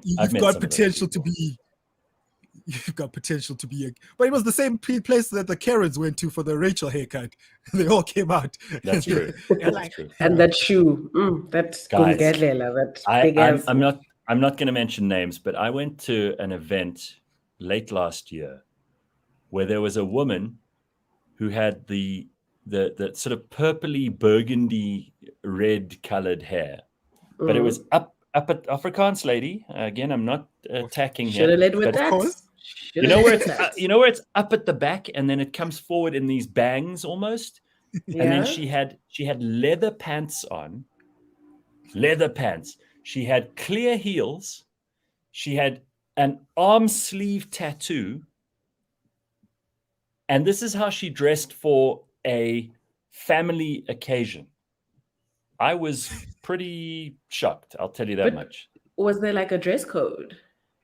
Speaker 3: You've got potential to be. You've got potential to be but it was the same place that the Karens went to for the Rachel haircut. They all came out.
Speaker 1: That's true.
Speaker 3: That's
Speaker 1: true.
Speaker 2: And that shoe, that's
Speaker 1: guys, I'm not going to mention names, but I went to an event late last year where there was a woman who had the sort of purpley burgundy red colored hair, but it was up at Afrikaans lady. Again, I'm not attacking
Speaker 2: Should have led with that.
Speaker 1: You know where it's up at the back and then it comes forward in these bangs almost. Yeah. And then she had leather pants on. Leather pants. She had clear heels. She had an arm sleeve tattoo. And this is how she dressed for a family occasion. I was pretty shocked, I'll tell you that much.
Speaker 2: Was there like a dress code?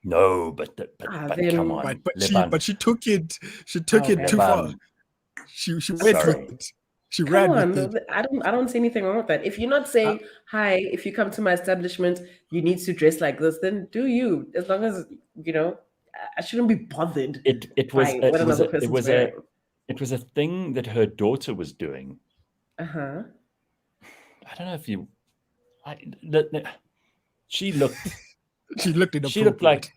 Speaker 1: No, but come on.
Speaker 3: But she took it. She took it too far. She went with it. She ran with it.
Speaker 2: I don't see anything wrong with that. If you're not saying hi, if you come to my establishment, you need to dress like this, then do you. As long as I shouldn't be bothered.
Speaker 1: It was a thing that her daughter was doing. I don't know if you. She looked.
Speaker 3: She looked
Speaker 1: like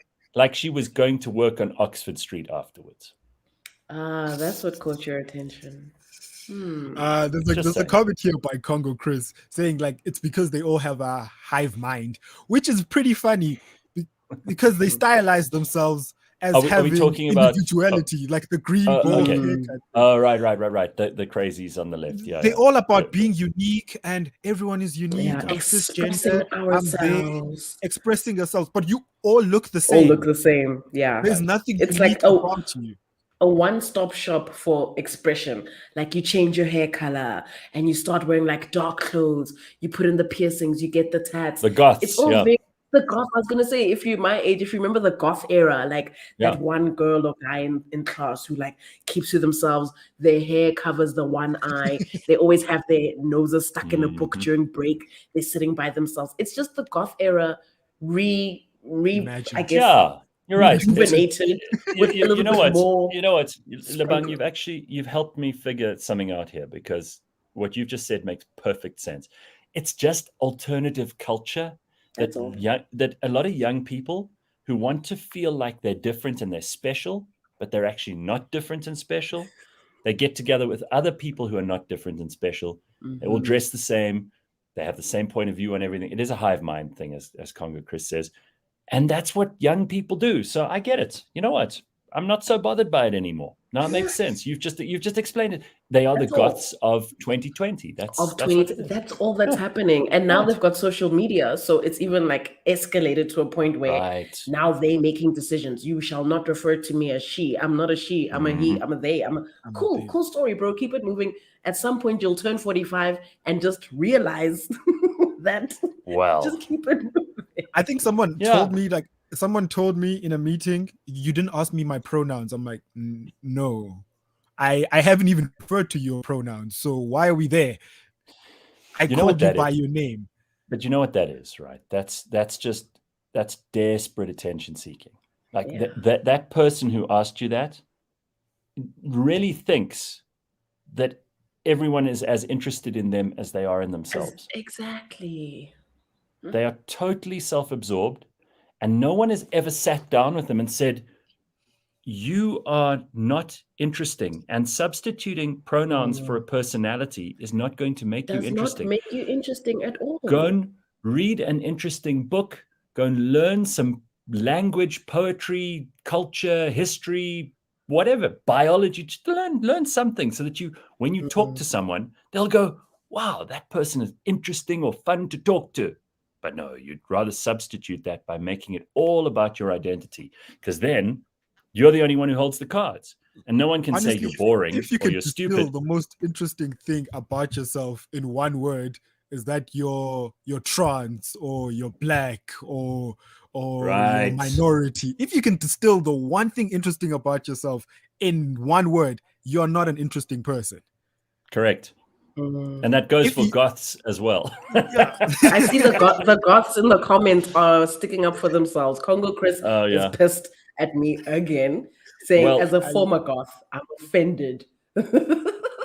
Speaker 1: she was going to work on Oxford Street afterwards.
Speaker 2: That's what caught your attention.
Speaker 3: There's a comment here by Congo Chris saying like it's because they all have a hive mind, which is pretty funny because they stylize themselves as having individuality, like the green ball haircut.
Speaker 1: Oh, right. The crazies on the left. Yeah,
Speaker 3: they're all about being unique, and everyone is unique.
Speaker 2: Yeah, expressing ourselves,
Speaker 3: expressing yourselves, but you all look the same.
Speaker 2: Yeah,
Speaker 3: there's nothing.
Speaker 2: It's
Speaker 3: unique
Speaker 2: like
Speaker 3: about you.
Speaker 2: A one-stop shop for expression. Like you change your hair color and you start wearing like dark clothes. You put in the piercings, you get the tats.
Speaker 1: The Goths,
Speaker 2: it's all very the Goth. I was gonna say, if you my age, if you remember the Goth era, like that one girl or guy in class who like keeps to themselves, their hair covers the one eye. They always have their noses stuck in a book during break. They're sitting by themselves. It's just the Goth era I guess.
Speaker 1: Yeah. You're right.
Speaker 2: Rejuvenated.
Speaker 1: You know what, Lebang, you've helped me figure something out here, because what you've just said makes perfect sense. It's just alternative culture that a lot of young people who want to feel like they're different and they're special, but they're actually not different and special. They get together with other people who are not different and special. They all dress the same. They have the same point of view on everything. It is a hive mind thing, as Congo Chris says. And that's what young people do. So I get it. You know what? I'm not so bothered by it anymore. Now it makes sense. You've just explained it. They are the Goths of 2020. That's
Speaker 2: all that's happening. And now they've got social media. So it's even like escalated to a point where now they're making decisions. You shall not refer to me as she. I'm not a she. I'm a he. I'm a they. Cool story, bro. Keep it moving. At some point you'll turn 45 and just realize that.
Speaker 1: Well,
Speaker 2: just keep it moving.
Speaker 3: I think someone told me in a meeting, you didn't ask me my pronouns. I'm like, no, I haven't even referred to your pronouns. So why are we there? I called you by your name.
Speaker 1: But you know what that is, right? That's desperate attention seeking. Like that person who asked you that really thinks that everyone is as interested in them as they are in themselves.
Speaker 2: Exactly.
Speaker 1: They are totally self-absorbed, and no one has ever sat down with them and said, you are not interesting, and substituting pronouns for a personality is not going to make you interesting.
Speaker 2: Does not make you interesting at all.
Speaker 1: Go and read an interesting book. Go and learn some language, poetry, culture, history, whatever, biology. Just learn something so that when you talk to someone, they'll go, wow, that person is interesting or fun to talk to. But no, you'd rather substitute that by making it all about your identity, because then you're the only one who holds the cards, and no one can say you're boring or you're stupid.
Speaker 3: The most interesting thing about yourself in one word is that you're trans or you're black or you're minority. If you can distill the one thing interesting about yourself in one word, you're not an interesting person.
Speaker 1: Correct. And that goes for Goths as well.
Speaker 2: I see the Goths in the comments are sticking up for themselves. Congo Chris is pissed at me again, saying, as a former Goth, I'm offended.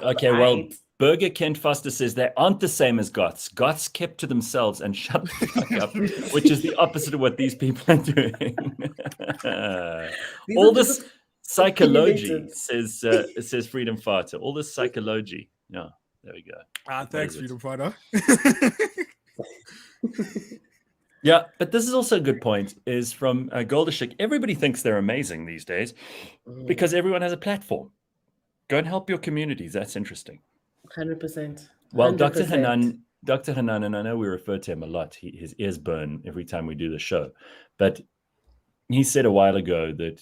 Speaker 1: Okay, well, Burger Kent Foster says they aren't the same as Goths. Goths kept to themselves and shut the fuck up, which is the opposite of what these people are doing. All this psychology, says Freedom Fighter. All this psychology. Yeah. There we go.
Speaker 3: Thanks, Freedom Fighter.
Speaker 1: Yeah, but this is also a good point, is from Goldershik. Everybody thinks they're amazing these days because everyone has a platform. Go and help your communities. That's interesting.
Speaker 2: 100%.
Speaker 1: Well, Dr. Hanan, and I know we refer to him a lot. His ears burn every time we do the show. But he said a while ago that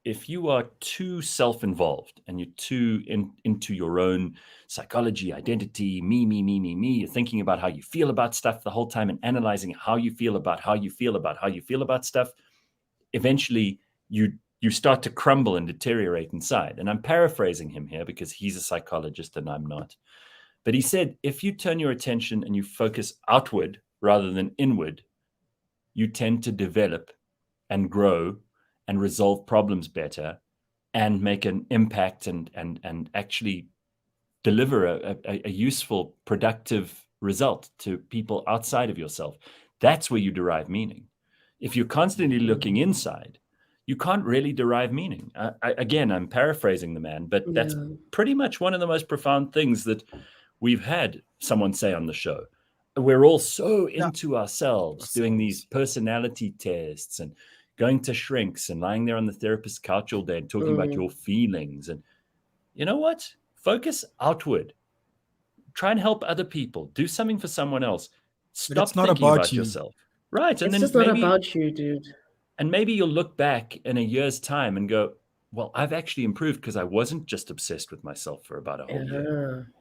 Speaker 1: if you are too self-involved and you're too into your own psychology, identity, me, you're thinking about how you feel about stuff the whole time and analyzing how you feel about stuff, eventually you start to crumble and deteriorate inside. And I'm paraphrasing him here because he's a psychologist and I'm not. But he said, if you turn your attention and you focus outward rather than inward, you tend to develop and grow and resolve problems better and make an impact and actually deliver a useful, productive result to people outside of yourself. That's where you derive meaning. If you're constantly looking inside, you can't really derive meaning. Again, I'm paraphrasing the man, but that's pretty much one of the most profound things that we've had someone say on the show. We're all so into ourselves, doing these personality tests and going to shrinks and lying there on the therapist's couch all day and talking about your feelings. And you know what? Focus outward. Try and help other people. Do something for someone else. Stop thinking about yourself. Right. And
Speaker 2: it's just not about you, dude.
Speaker 1: And maybe you'll look back in a year's time and go, well, I've actually improved because I wasn't just obsessed with myself for about a whole year.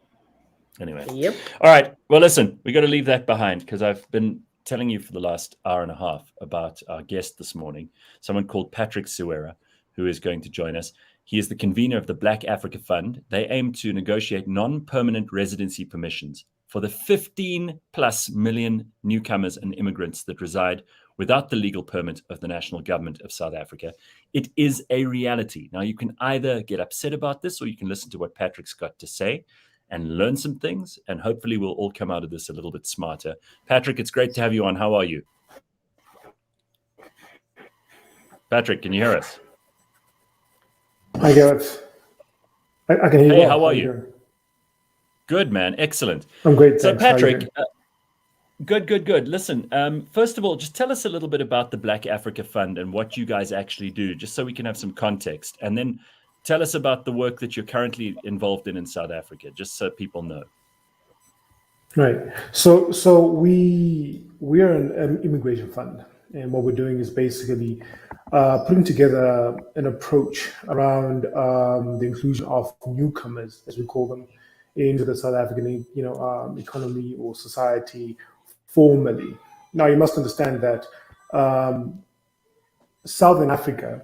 Speaker 1: Anyway.
Speaker 2: Yep.
Speaker 1: All right. Well, listen, we got to leave that behind because I've been telling you for the last hour and a half about our guest this morning, someone called Patrick Sera, who is going to join us. He is the convener of the Black Africa Fund. They aim to negotiate non-permanent residency permissions for the 15 plus million newcomers and immigrants that reside without the legal permit of the national government of South Africa. It is a reality. Now, you can either get upset about this or you can listen to what Patrick's got to say and learn some things, and hopefully we'll all come out of this a little bit smarter. Patrick, it's great to have you on. How are you? Patrick, can you hear us?
Speaker 8: Hi, Gareth. I can hear you.
Speaker 1: Hey, how are you? Good, man. Excellent.
Speaker 8: I'm great.
Speaker 1: So, Patrick, good. Listen, first of all, just tell us a little bit about the Black Africa Fund and what you guys actually do, just so we can have some context. And then tell us about the work that you're currently involved in South Africa, just so people know.
Speaker 8: Right. So we're an immigration fund, and what we're doing is basically putting together an approach around the inclusion of newcomers, as we call them, into the South African, economy or society formally. Now, you must understand that Southern Africa,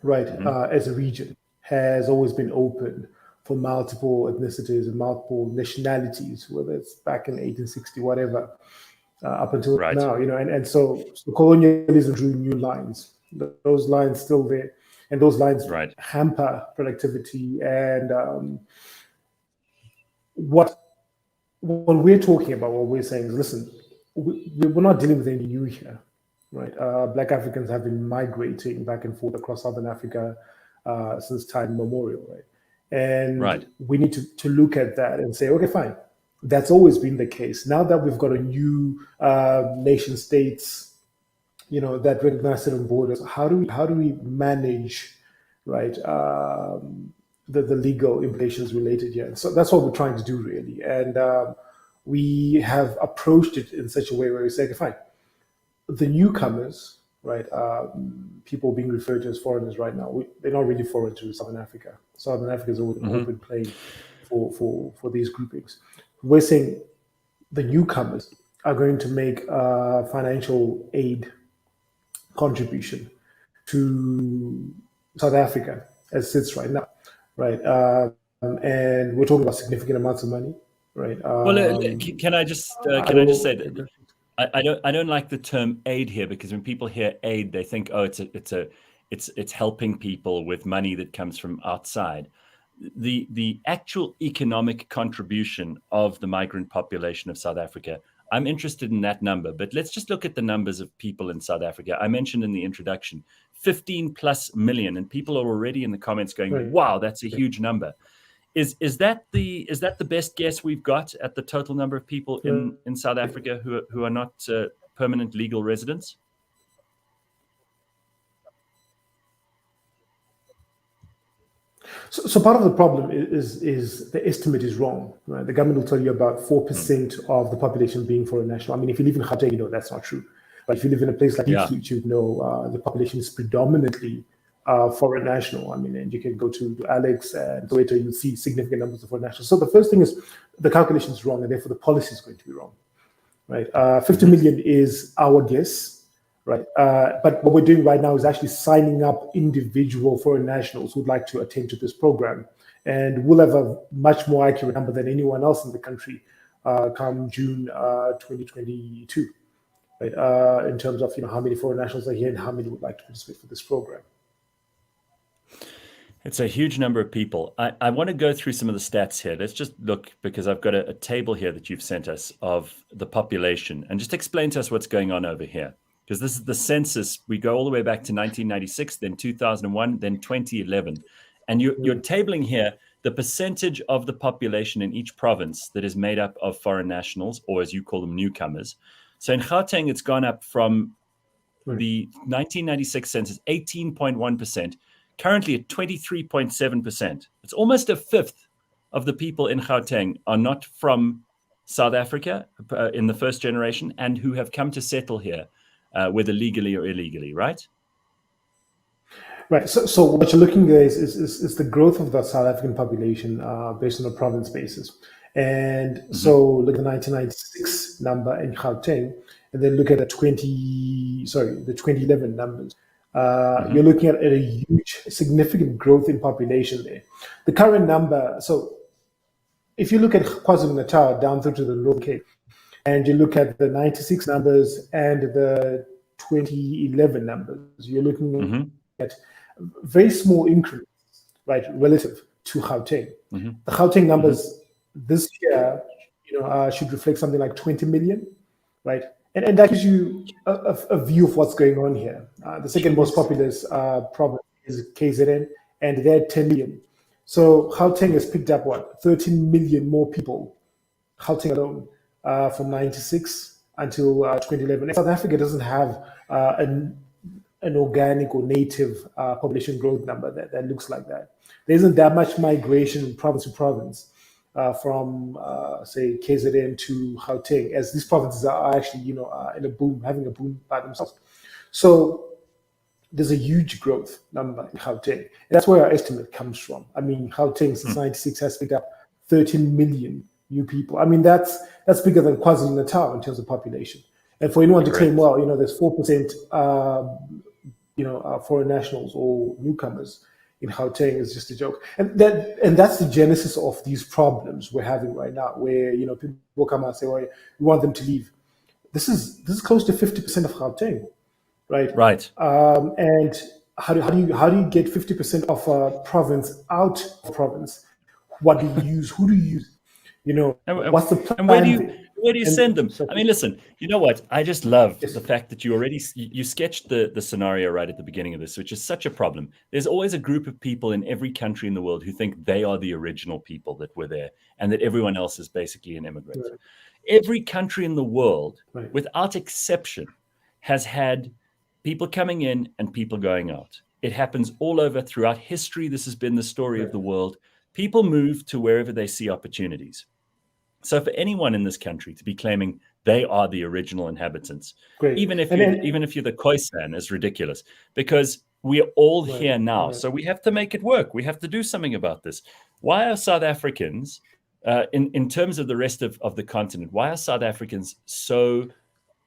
Speaker 8: right, as a region, has always been open for multiple ethnicities and multiple nationalities, whether it's back in 1860, whatever, up until now, and so colonialism drew new lines. Those lines still there, and those lines hamper productivity. And what we're talking about, what we're saying is, listen, we're not dealing with anything new here, right? Black Africans have been migrating back and forth across Southern Africa since time immemorial, right? And we need to look at that and say, okay, fine. That's always been the case. Now that we've got a new nation states, that recognize certain borders, how do we manage, right, the legal implications related here? And so that's what we're trying to do, really. And we have approached it in such a way where we say, okay, fine. The newcomers, right, people being referred to as foreigners right now, they're not really foreign to Southern Africa. Southern Africa is always an open plane for these groupings. We're saying the newcomers are going to make a financial aid contribution to South Africa as it sits right now, right? And we're talking about significant amounts of money, right?
Speaker 1: Well, can I just say that I don't like the term aid here, because when people hear aid, they think, oh, it's helping people with money that comes from outside. The actual economic contribution of the migrant population of South Africa, I'm interested in that number, but let's just look at the numbers of people in South Africa. I mentioned in the introduction, 15 plus million, and people are already in the comments going, wow, that's a huge number. Is that the best guess we've got at the total number of people in South Africa who are not permanent legal residents?
Speaker 8: So part of the problem is the estimate is wrong, right? The government will tell you about 4% of the population being foreign national. I mean, if you live in Gauteng, that's not true. But if you live in a place like Ipswich, the population is predominantly foreign national. I mean, and you can go to Alex and later you see significant numbers of foreign nationals. So the first thing is the calculation is wrong, and therefore the policy is going to be wrong, right? 50 million is our guess. Right, but what we're doing right now is actually signing up individual foreign nationals who'd like to attend to this program, and we'll have a much more accurate number than anyone else in the country come June 2022, right? In terms of how many foreign nationals are here and how many would like to participate for this program.
Speaker 1: It's a huge number of people. I want to go through some of the stats here. Let's just look, because I've got a table here that you've sent us of the population, and just explain to us what's going on over here. because this is the census. We go all the way back to 1996, then 2001, then 2011. And you're tabling here the percentage of the population in each province that is made up of foreign nationals, or as you call them, newcomers. So in Gauteng, it's gone up from the 1996 census, 18.1%, currently at 23.7%. It's almost a fifth of the people in Gauteng are not from South Africa in the first generation and who have come to settle here, whether legally or illegally, right?
Speaker 8: Right. So what you're looking at is the growth of the South African population based on a province basis. And so look at the 1996 number in Gauteng, and then look at the 2011 numbers. You're looking at a huge, significant growth in population there. The current number, so if you look at KwaZulu-Natal down through to the North Cape, and you look at the 96 numbers and the 2011 numbers, you're looking at very small increments, right, relative to Gauteng. The Gauteng numbers this year, should reflect something like 20 million, right? And that gives you a view of what's going on here. The second most populous province is KZN, and they're 10 million. So Gauteng has picked up, 13 million more people, Gauteng alone, from 96 until 2011. And South Africa doesn't have an organic or native population growth number that looks like that. There isn't that much migration province to province from, say, KZN to Gauteng, as these provinces are actually, in a boom, having a boom by themselves. So there's a huge growth number in Gauteng. And that's where our estimate comes from. I mean, Gauteng since 96 has picked up 13 million new people. I mean, that's bigger than KwaZulu-Natal in terms of population. And for anyone to claim, there's 4%, foreign nationals or newcomers in Gauteng is just a joke. And that's the genesis of these problems we're having right now, where people come out and say, "Well, we want them to leave." This is close to 50% of Gauteng, right?
Speaker 1: Right.
Speaker 8: And how do you get 50% of a province out of province? What do you use? Who do you use? What's the plan?
Speaker 1: And where do you send them? I mean, listen, you know what? I just love the fact that you sketched the scenario right at the beginning of this, which is such a problem. There's always a group of people in every country in the world who think they are the original people that were there and that everyone else is basically an immigrant. Right. Every country in the world, without exception, has had people coming in and people going out. It happens all over throughout history. This has been the story of the world. People move to wherever they see opportunities. So for anyone in this country to be claiming they are the original inhabitants, even if you're the Khoisan, is ridiculous, because we are all here now. So we have to make it work. We have to do something about this. Why are South Africans, in terms of the rest of the continent, why are South Africans so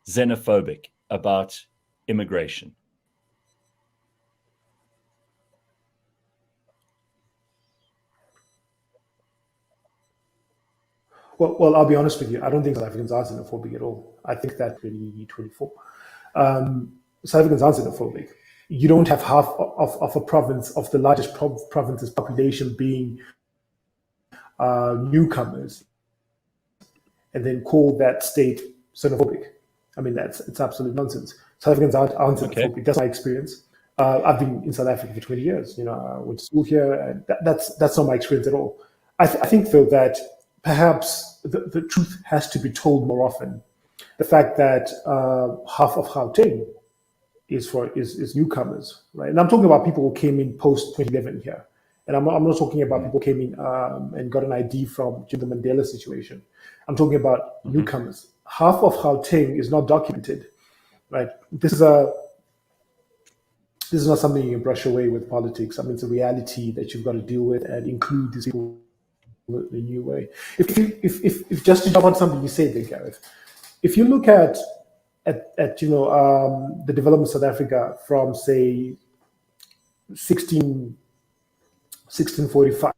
Speaker 1: xenophobic about immigration?
Speaker 8: Well, I'll be honest with you. I don't think South Africans are xenophobic at all. I think that 2024. South Africans aren't xenophobic. You don't have half of a province, of the largest province's population being newcomers, and then call that state xenophobic. I mean, it's absolute nonsense. South Africans aren't xenophobic. Okay. That's my experience. I've been in South Africa for 20 years. I went to school here, and that's not my experience at all. I think, though, that perhaps the truth has to be told more often. The fact that half of Gauteng is newcomers, right? And I'm talking about people who came in post 2011 here, and I'm not talking about people who came in and got an ID from the Mandela situation. I'm talking about newcomers. Half of Gauteng is not documented, right? This is not something you can brush away with politics. I mean, it's a reality that you've got to deal with and include these people in a new way. If just to jump on something you said there, Gareth, if you look at the development of South Africa from, say, 1645,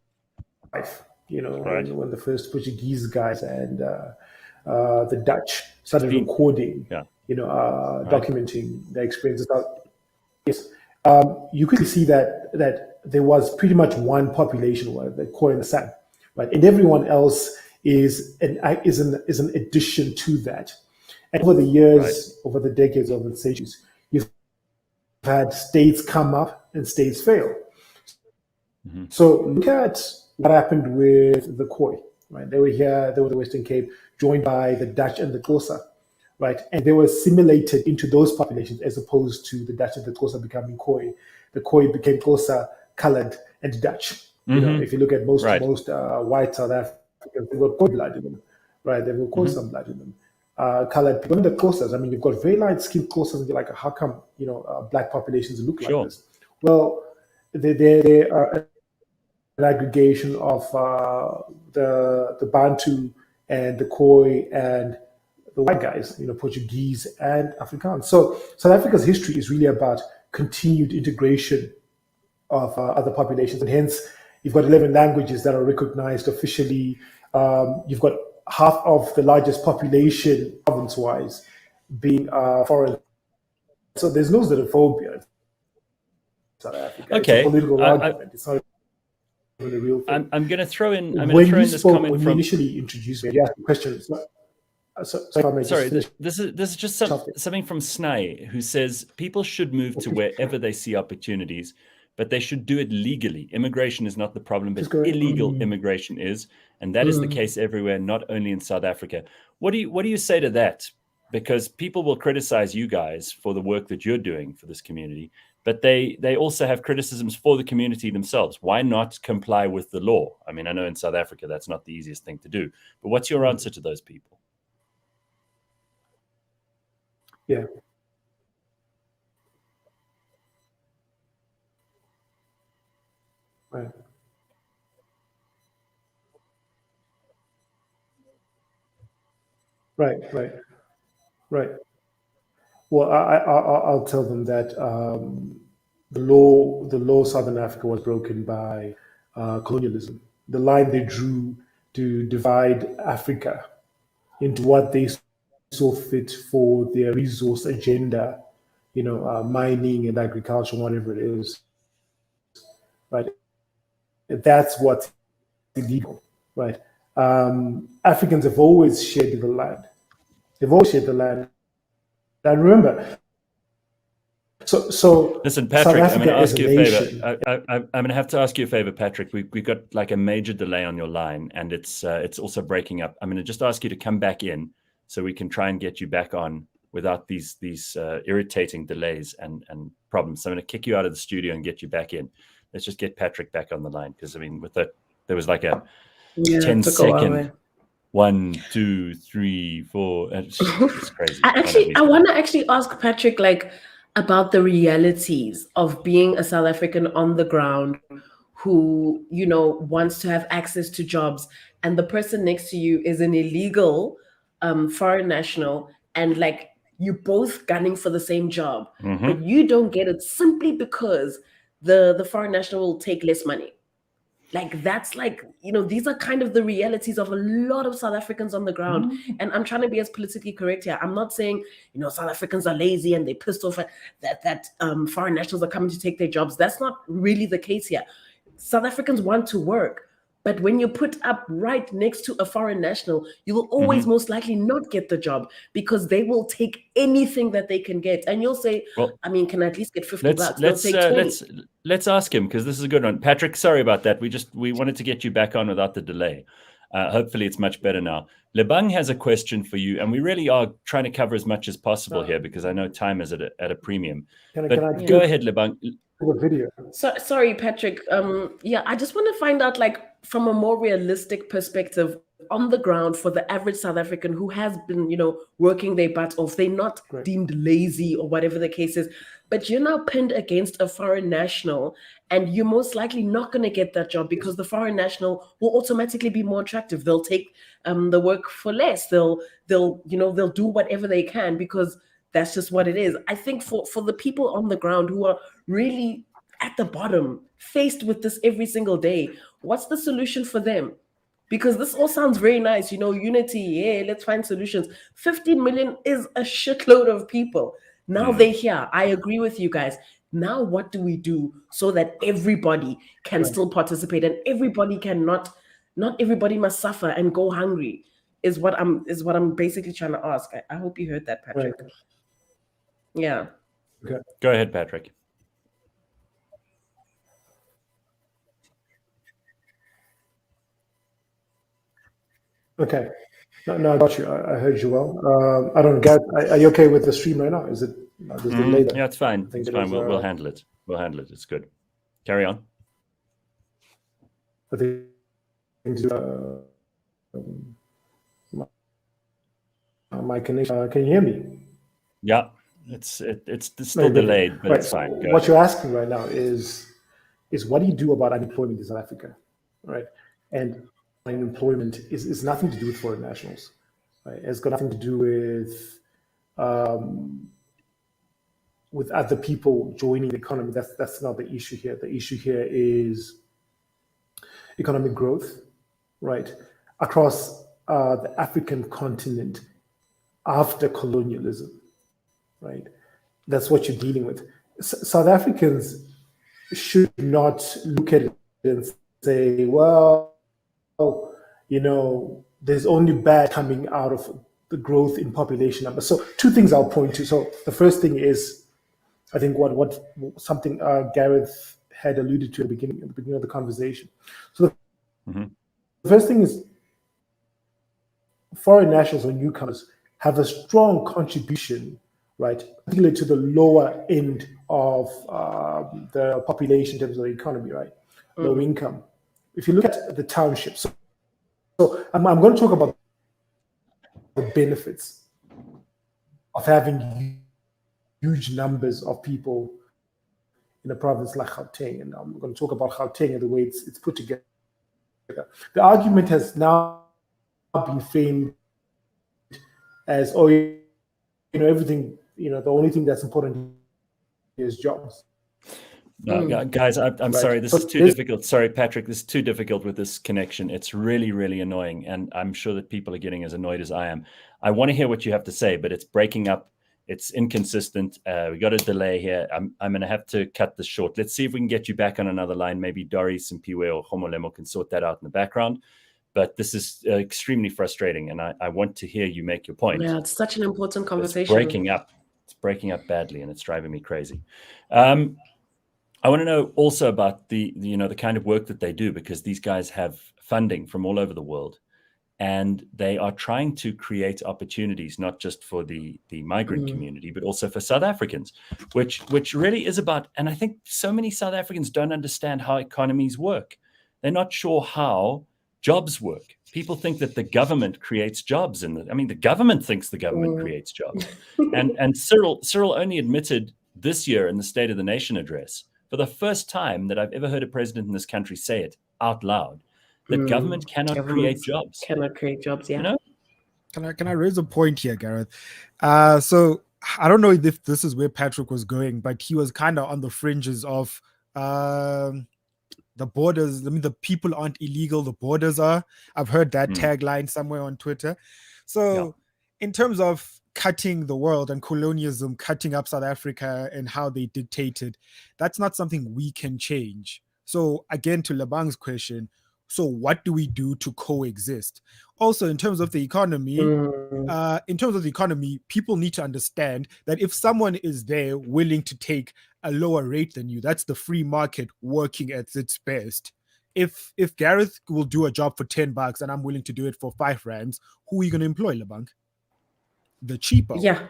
Speaker 8: when the first Portuguese guys and the Dutch started recording, documenting their experiences. Yes, you quickly see that there was pretty much one population, the Khoi and the San, right, and everyone else is an addition to that. And over the years, over the decades, over the centuries, you've had states come up and states fail. Mm-hmm. So look at what happened with the Khoi, right? They were here, they were the Western Cape, joined by the Dutch and the Xhosa, right? And they were assimilated into those populations as opposed to the Dutch and the Xhosa becoming Khoi. The Khoi became Xhosa, colored, and Dutch. Mm-hmm. You know, if you look at most white South Africans, they've got Khoi blood in them, right? They've got Xhosa blood in them. Colored people, and the Xhosas. I mean, you've got very light-skinned Xhosas, and you're like, how come, you know, black populations look like this? Well, they are an aggregation of the Bantu and the Khoi and the white guys, you know, Portuguese and Afrikaans. So South Africa's history is really about continued integration of other populations, and hence you've got 11 languages that are recognized officially. You've got half of the largest population province-wise being foreign. So there's no xenophobia in South Africa.
Speaker 1: Okay.
Speaker 8: It's a political argument. It's not even a real thing.
Speaker 1: I'm going to throw in. I'm going to throw in this comment
Speaker 8: when you initially introduced me. You asked the question.
Speaker 1: This is just something from Snai, who says people should move to wherever they see opportunities, but they should do it legally. Immigration is not the problem, but illegal immigration is, and that is the case everywhere, not only in South Africa. What do you say to that? Because people will criticize you guys for the work that you're doing for this community, but they also have criticisms for the community themselves. Why not comply with the law? I mean, I know in South Africa that's not the easiest thing to do, but what's your answer to those people?
Speaker 8: Yeah. Right. Right. Well, I'll tell them that the law Southern Africa was broken by colonialism. The line they drew to divide Africa into what they saw fit for their resource agenda, you know, mining and agriculture, whatever it is, right? That's what's illegal, right? Africans have always shared the land. They've always shared the land. And remember, so
Speaker 1: listen, Patrick, I'm going to ask you a favor. I'm going to have to ask you a favor, Patrick. We've got like a major delay on your line, and it's also breaking up. I'm going to just ask you to come back in so we can try and get you back on without these irritating delays and problems. So I'm going to kick you out of the studio and get you back in. Let's just get Patrick back on the line, because I mean, with that, there was like a 10-second 1, 2, 3, 4. It's crazy.
Speaker 2: I want to actually ask Patrick, like, about the realities of being a South African on the ground who, you know, wants to have access to jobs, and the person next to you is an illegal foreign national, and like you're both gunning for the same job, but you don't get it simply because the foreign national will take less money. Like, that's like, you know, these are kind of the realities of a lot of South Africans on the ground. And I'm trying to be as politically correct here. I'm not saying, you know, South Africans are lazy and they pissed off that foreign nationals are coming to take their jobs. That's not really the case here. South Africans want to work. But when you put up right next to a foreign national, you will always most likely not get the job, because they will take anything that they can get. And you'll say, well, I mean, can I at least get 50 bucks?
Speaker 1: Let's ask him, because this is a good one. Patrick, sorry about that. We wanted to get you back on without the delay. Hopefully it's much better now. Lebang has a question for you, and we really are trying to cover as much as possible here, because I know time is at a premium. Go ahead, Lebang.
Speaker 8: Video.
Speaker 2: So, sorry, Patrick. I just want to find out, like, from a more realistic perspective, on the ground, for the average South African who has been, you know, working their butt off, they're not deemed lazy or whatever the case is, but you're now pinned against a foreign national, and you're most likely not going to get that job because the foreign national will automatically be more attractive. They'll take the work for less. They'll do whatever they can, because that's just what it is. I think for the people on the ground who are really at the bottom, faced with this every single day, what's the solution for them? Because this all sounds very nice, you know, unity, yeah, let's find solutions. 15 million is a shitload of people. Now they're here. I agree with you guys. Now what do we do so that everybody can still participate, and everybody cannot, not everybody must suffer and go hungry? is what I'm basically trying to ask. I hope you heard that, Patrick.
Speaker 8: Right.
Speaker 2: Yeah.
Speaker 8: Okay.
Speaker 1: Go ahead, Patrick.
Speaker 8: Okay. No, I got you. I heard you well. I don't get. Are you okay with the stream right now? Is it?
Speaker 1: Yeah, it's fine. It's fine. We'll handle it. We'll handle it. It's good. Carry on.
Speaker 8: I think my connection. Can you hear me?
Speaker 1: Yeah, it's still delayed, but
Speaker 8: right.
Speaker 1: it's fine.
Speaker 8: So what you're asking right now is what do you do about unemployment in South Africa, right? And unemployment is nothing to do with foreign nationals, right? It's got nothing to do with other people joining the economy. That's not the issue here. The issue here is economic growth, right, across the African continent after colonialism, right? That's what you're dealing with. South Africans should not look at it and say, well, there's only bad coming out of the growth in population numbers. So two things I'll point to. So the first thing is, I think what something Gareth had alluded to at the beginning of the conversation. So the first thing is foreign nationals or newcomers have a strong contribution, right, particularly to the lower end of the population in terms of the economy, right, low income. If you look at the townships, so I'm going to talk about the benefits of having huge numbers of people in a province like Gauteng, and I'm going to talk about Gauteng and the way it's put together. The argument has now been framed as, everything, the only thing that's important is jobs.
Speaker 1: Guys, I'm sorry, this is too difficult. Sorry, Patrick, this is too difficult with this connection. It's really, really annoying, and I'm sure that people are getting as annoyed as I am. I want to hear what you have to say, but it's breaking up. It's inconsistent. We got a delay here. I'm going to have to cut this short. Let's see if we can get you back on another line. Maybe Doris and Piwe or Homolemo can sort that out in the background. But this is extremely frustrating, and I want to hear you make your point.
Speaker 2: Yeah, it's such an important conversation.
Speaker 1: It's breaking up. It's breaking up badly, and it's driving me crazy. I want to know also about the kind of work that they do, because these guys have funding from all over the world, and they are trying to create opportunities not just for the migrant community, but also for South Africans, which really is about. And I think so many South Africans don't understand how economies work. They're not sure how jobs work. People think that the government creates jobs, the government thinks the government creates jobs. and Cyril only admitted this year in the State of the Nation address, for the first time that I've ever heard a president in this country say it out loud, that government cannot create jobs.
Speaker 2: Cannot create jobs, yeah.
Speaker 3: Can I raise a point here, Gareth? So I don't know if this is where Patrick was going, but he was kind of on the fringes of the borders. The people aren't illegal, the borders are. I've heard that tagline somewhere on Twitter. So in terms of cutting the world and colonialism, cutting up South Africa and how they dictated, that's not something we can change. So again, to Lebang's question, so what do we do to coexist? Also, in terms of the economy, people need to understand that if someone is there willing to take a lower rate than you, that's the free market working at its best. If Gareth will do a job for $10 and I'm willing to do it for 5 rands, who are you going to employ, Lebang? The cheaper.
Speaker 2: Yeah.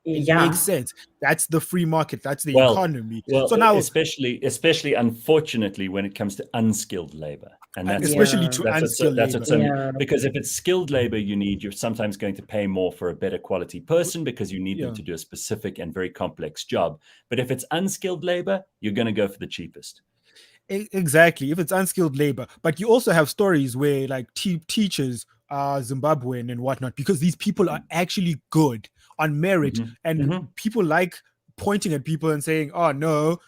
Speaker 3: It makes sense. That's the free market. That's the economy.
Speaker 1: Well,
Speaker 3: so now,
Speaker 1: especially unfortunately, when it comes to unskilled labor, and that's
Speaker 3: especially unskilled labor.
Speaker 1: Because if it's skilled labor, you're sometimes going to pay more for a better quality person because you need them to do a specific and very complex job. But if it's unskilled labor, you're going to go for the cheapest.
Speaker 3: Exactly. If it's unskilled labor, but you also have stories where like teachers are Zimbabwean and whatnot, because these people are actually good on merit, and people like pointing at people and saying, oh no,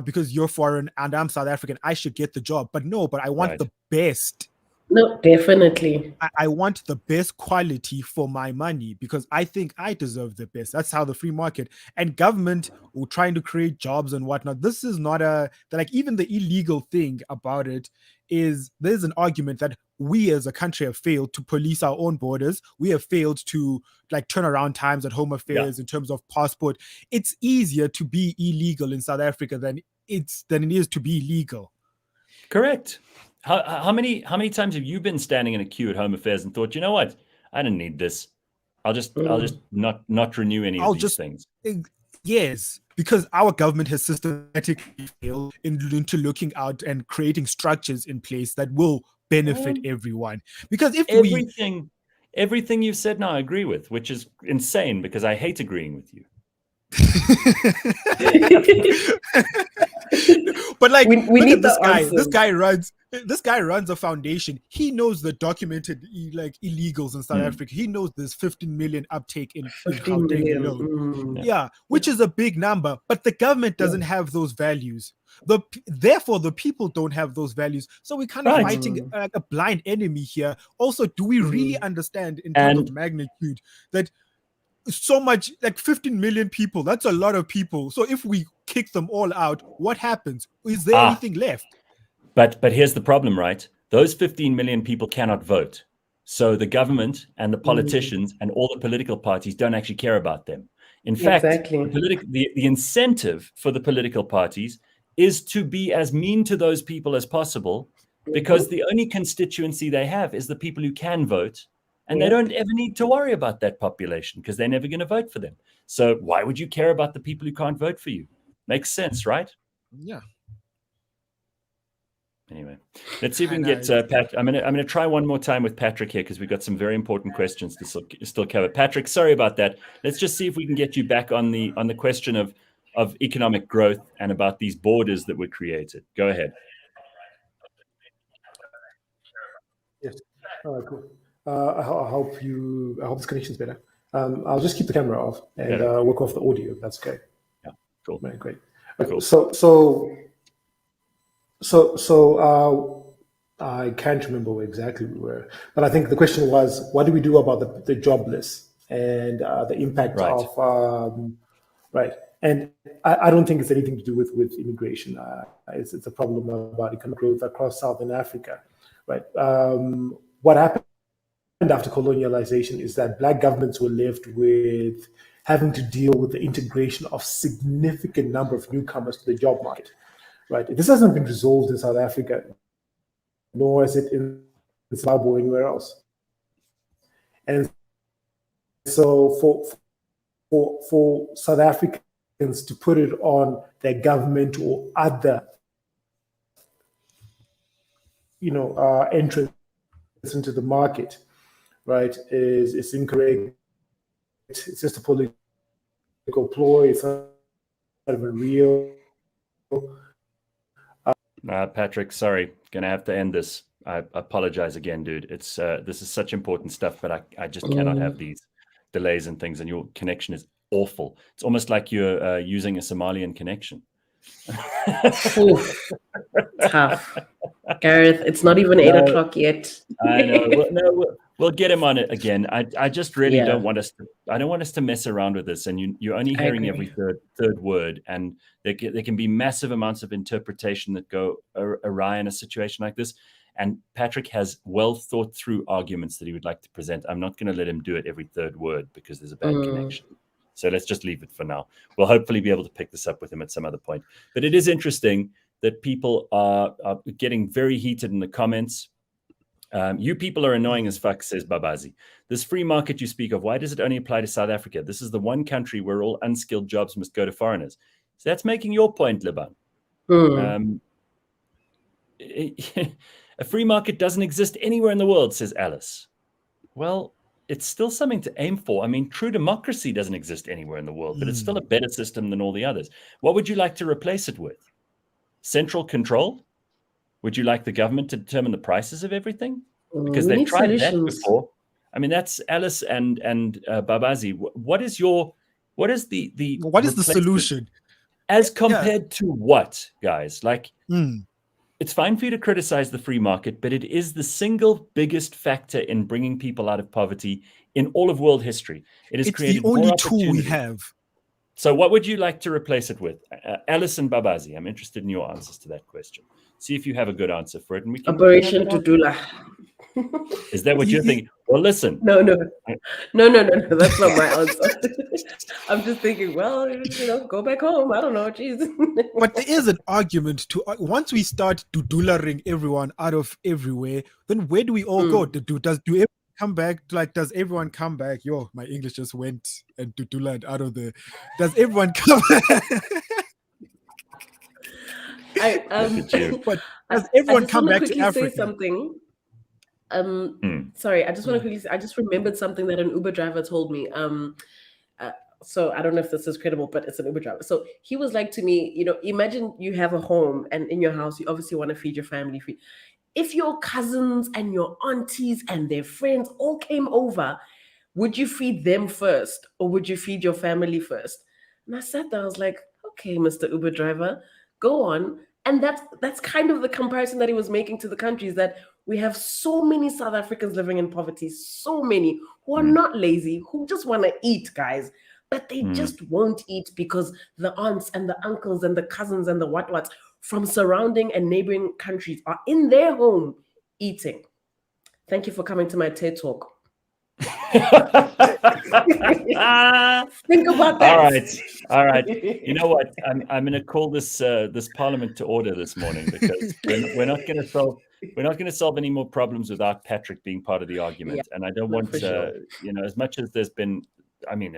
Speaker 3: because you're foreign and I'm South African, I should get the job. But I want the best.
Speaker 2: No, definitely.
Speaker 3: I want the best quality for my money because I think I deserve the best. That's how the free market and government were trying to create jobs and whatnot. This is not even the illegal thing about it is there's an argument that we as a country have failed to police our own borders. We have failed to like turn around times at Home Affairs in terms of passport. It's easier to be illegal in South Africa than it is to be legal.
Speaker 1: Correct. How many times have you been standing in a queue at Home Affairs and thought, you know what, I don't need this. I'll just not renew any of these things.
Speaker 3: Yes, because our government has systematically failed into looking out and creating structures in place that will benefit everyone. Because if
Speaker 1: everything you've said now I agree with, which is insane because I hate agreeing with you.
Speaker 3: But like,
Speaker 2: we
Speaker 3: look
Speaker 2: need
Speaker 3: at this guy.
Speaker 2: answers.
Speaker 3: This guy runs a foundation. He knows the documented like illegals in South Africa. He knows there's 15 million uptake in Gauteng alone. Yeah, which is a big number. But the government doesn't have those values. Therefore, the people don't have those values. So we're kind of fighting like a blind enemy here. Also, do we really understand in terms of magnitude that so much, like 15 million people, that's a lot of people. So if we kick them all out, what happens? Is there anything left?
Speaker 1: But here's the problem, right? Those 15 million people cannot vote. So the government and the politicians and all the political parties don't actually care about them. In fact, the incentive for the political parties is to be as mean to those people as possible, because the only constituency they have is the people who can vote. And they don't ever need to worry about that population because they're never going to vote for them. So why would you care about the people who can't vote for you? Makes sense, right?
Speaker 3: Yeah.
Speaker 1: Anyway, let's see if we can get Pat. I'm gonna try one more time with Patrick here because we've got some very important questions to still cover. Patrick, sorry about that. Let's just see if we can get you back on the question of economic growth and about these borders that were created. Go ahead.
Speaker 8: Yes. All right, cool. I hope this connection's better. I'll just keep the camera off and work off the audio. That's okay.
Speaker 1: Yeah, cool.
Speaker 8: Right, great.
Speaker 1: Cool.
Speaker 8: So I can't remember where exactly we were, but I think the question was, what do we do about the jobless and the impact of And I don't think it's anything to do with immigration. It's a problem about economic growth across Southern Africa, right? What happened after colonialization is that Black governments were left with having to deal with the integration of significant number of newcomers to the job market, right? This hasn't been resolved in South Africa, nor is it in Zimbabwe or anywhere else. And so for South Africans to put it on their government or other, entrance into the market, right, is incorrect. It's just a political ploy. It's not even real.
Speaker 1: Patrick, sorry, gonna have to end this. I apologize again, dude. It's this is such important stuff, but I just cannot have these delays and things, and your connection is awful. It's almost like you're using a Somalian connection.
Speaker 2: Tough. Gareth, it's not even 8 o'clock yet.
Speaker 1: I know. We'll get him on it again. I just really don't want us to. I don't want us to mess around with this. And you're only hearing every third word, and there can be massive amounts of interpretation that go awry in a situation like this. And Patrick has well thought through arguments that he would like to present. I'm not going to let him do it every third word because there's a bad connection. So let's just leave it for now. We'll hopefully be able to pick this up with him at some other point. But it is interesting that people are getting very heated in the comments. You people are annoying as fuck, says Babazi. This free market you speak of, why does it only apply to South Africa? This is the one country where all unskilled jobs must go to foreigners. So that's making your point, Liban. A free market doesn't exist anywhere in the world, says Alice. Well, it's still something to aim for. I mean, true democracy doesn't exist anywhere in the world, but it's still a better system than all the others. What would you like to replace it with? Central control? Would you like the government to determine the prices of everything? Because they've tried that before. I mean, that's Alice and Babazi. What is the
Speaker 3: solution?
Speaker 1: As compared to what, guys? Like, it's fine for you to criticize the free market, but it is the single biggest factor in bringing people out of poverty in all of world history. It has created
Speaker 3: the only
Speaker 1: more
Speaker 3: tool we have.
Speaker 1: So what would you like to replace it with? Alison Babazi, I'm interested in your answers to that question. See if you have a good answer for it. And we can
Speaker 2: Operation Tudula.
Speaker 1: Is that what you're thinking? Well, listen.
Speaker 2: No. That's not my answer. I'm just thinking, well, go back home. I don't know. Jeez.
Speaker 3: But there is an argument to once we start dudularing everyone out of everywhere, then where do we all go? Do everyone come back? Like, does everyone come back? Yo, my English just went and dudulared out of the. Does everyone come back? But does everyone come back to Africa?
Speaker 2: Say something. Sorry, I just want to quickly say, I just remembered something that an Uber driver told me. So I don't know if this is credible, but it's an Uber driver. So he was like to me, imagine you have a home and in your house, you obviously want to feed your family. If your cousins and your aunties and their friends all came over, would you feed them first or would you feed your family first? And I sat there, I was like, okay, Mr. Uber driver, go on. And that's kind of the comparison that he was making to the countries, that we have so many South Africans living in poverty, so many who are not lazy, who just want to eat, guys, but they just won't eat because the aunts and the uncles and the cousins and the what-whats from surrounding and neighboring countries are in their home eating. Thank you for coming to my TED Talk. Think about that.
Speaker 1: All right. You know what? I'm going to call this Parliament to order this morning, because we're not going to solve any more problems without Patrick being part of the argument. Yeah, and I don't want as much as there's been. I mean,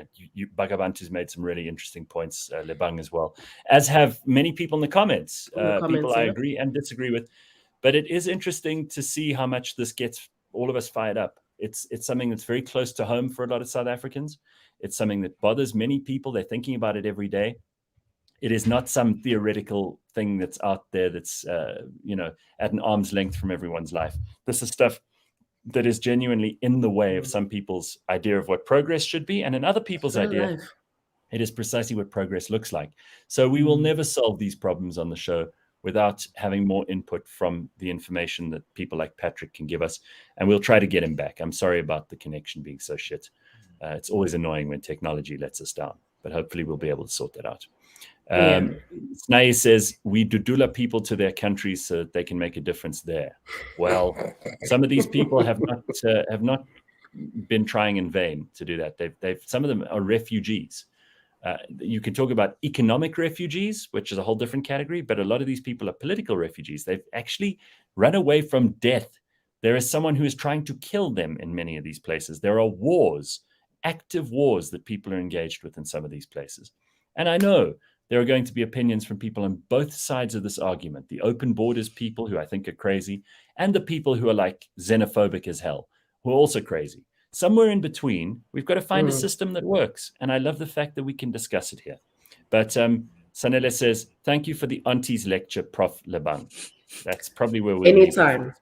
Speaker 1: Bakh'abantu's made some really interesting points, Lebang as well, as have many people in the comments. People I agree and disagree with, but it is interesting to see how much this gets all of us fired up. It's something that's very close to home for a lot of South Africans. It's something that bothers many people. They're thinking about it every day. It is not some theoretical thing that's out there that's, at an arm's length from everyone's life. This is stuff that is genuinely in the way of some people's idea of what progress should be. And in other people's idea, it is precisely what progress looks like. So we will never solve these problems on the show without having more input from the information that people like Patrick can give us. And we'll try to get him back. I'm sorry about the connection being so shit. It's always annoying when technology lets us down, but hopefully we'll be able to sort that out. Snae says, we dudula people to their countries so that they can make a difference there. Well, some of these people have not been trying in vain to do that. Some of them are refugees. You can talk about economic refugees, which is a whole different category, but a lot of these people are political refugees. They've actually run away from death. There is someone who is trying to kill them in many of these places. There are wars, active wars that people are engaged with in some of these places. And I know there are going to be opinions from people on both sides of this argument, the open borders people who I think are crazy, and the people who are like xenophobic as hell, who are also crazy. Somewhere in between, we've got to find a system that works. And I love the fact that we can discuss it here. But Sanele says, thank you for the auntie's lecture, Prof. Lebang. That's probably where we're
Speaker 2: Anytime.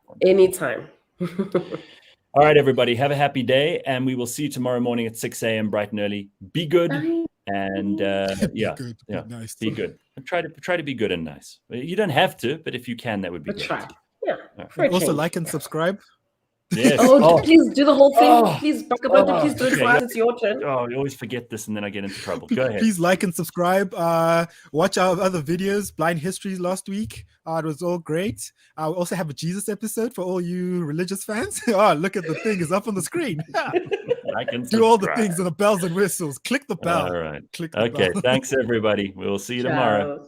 Speaker 1: All right, everybody, have a happy day. And we will see you tomorrow morning at 6 a.m. bright and early. Be good.
Speaker 2: Bye.
Speaker 1: And
Speaker 3: Nice.
Speaker 1: Be good. Try to be good and nice. You don't have to, but if you can, that would be great.
Speaker 2: Try. Yeah.
Speaker 3: Also, like and subscribe.
Speaker 1: Yes.
Speaker 2: Please do the whole thing. Please, Bakh'abantu, please do it for us. It's your turn.
Speaker 1: Oh, you always forget this and then I get into trouble. Go ahead.
Speaker 3: Please like and subscribe. Watch our other videos, Blind Histories last week. It was all great. I also have a Jesus episode for all you religious fans. Look at the thing. It's up on the screen. Do all the things and the bells and whistles. Click the bell.
Speaker 1: All right.
Speaker 3: Click the bell.
Speaker 1: Thanks, everybody. We'll see you tomorrow.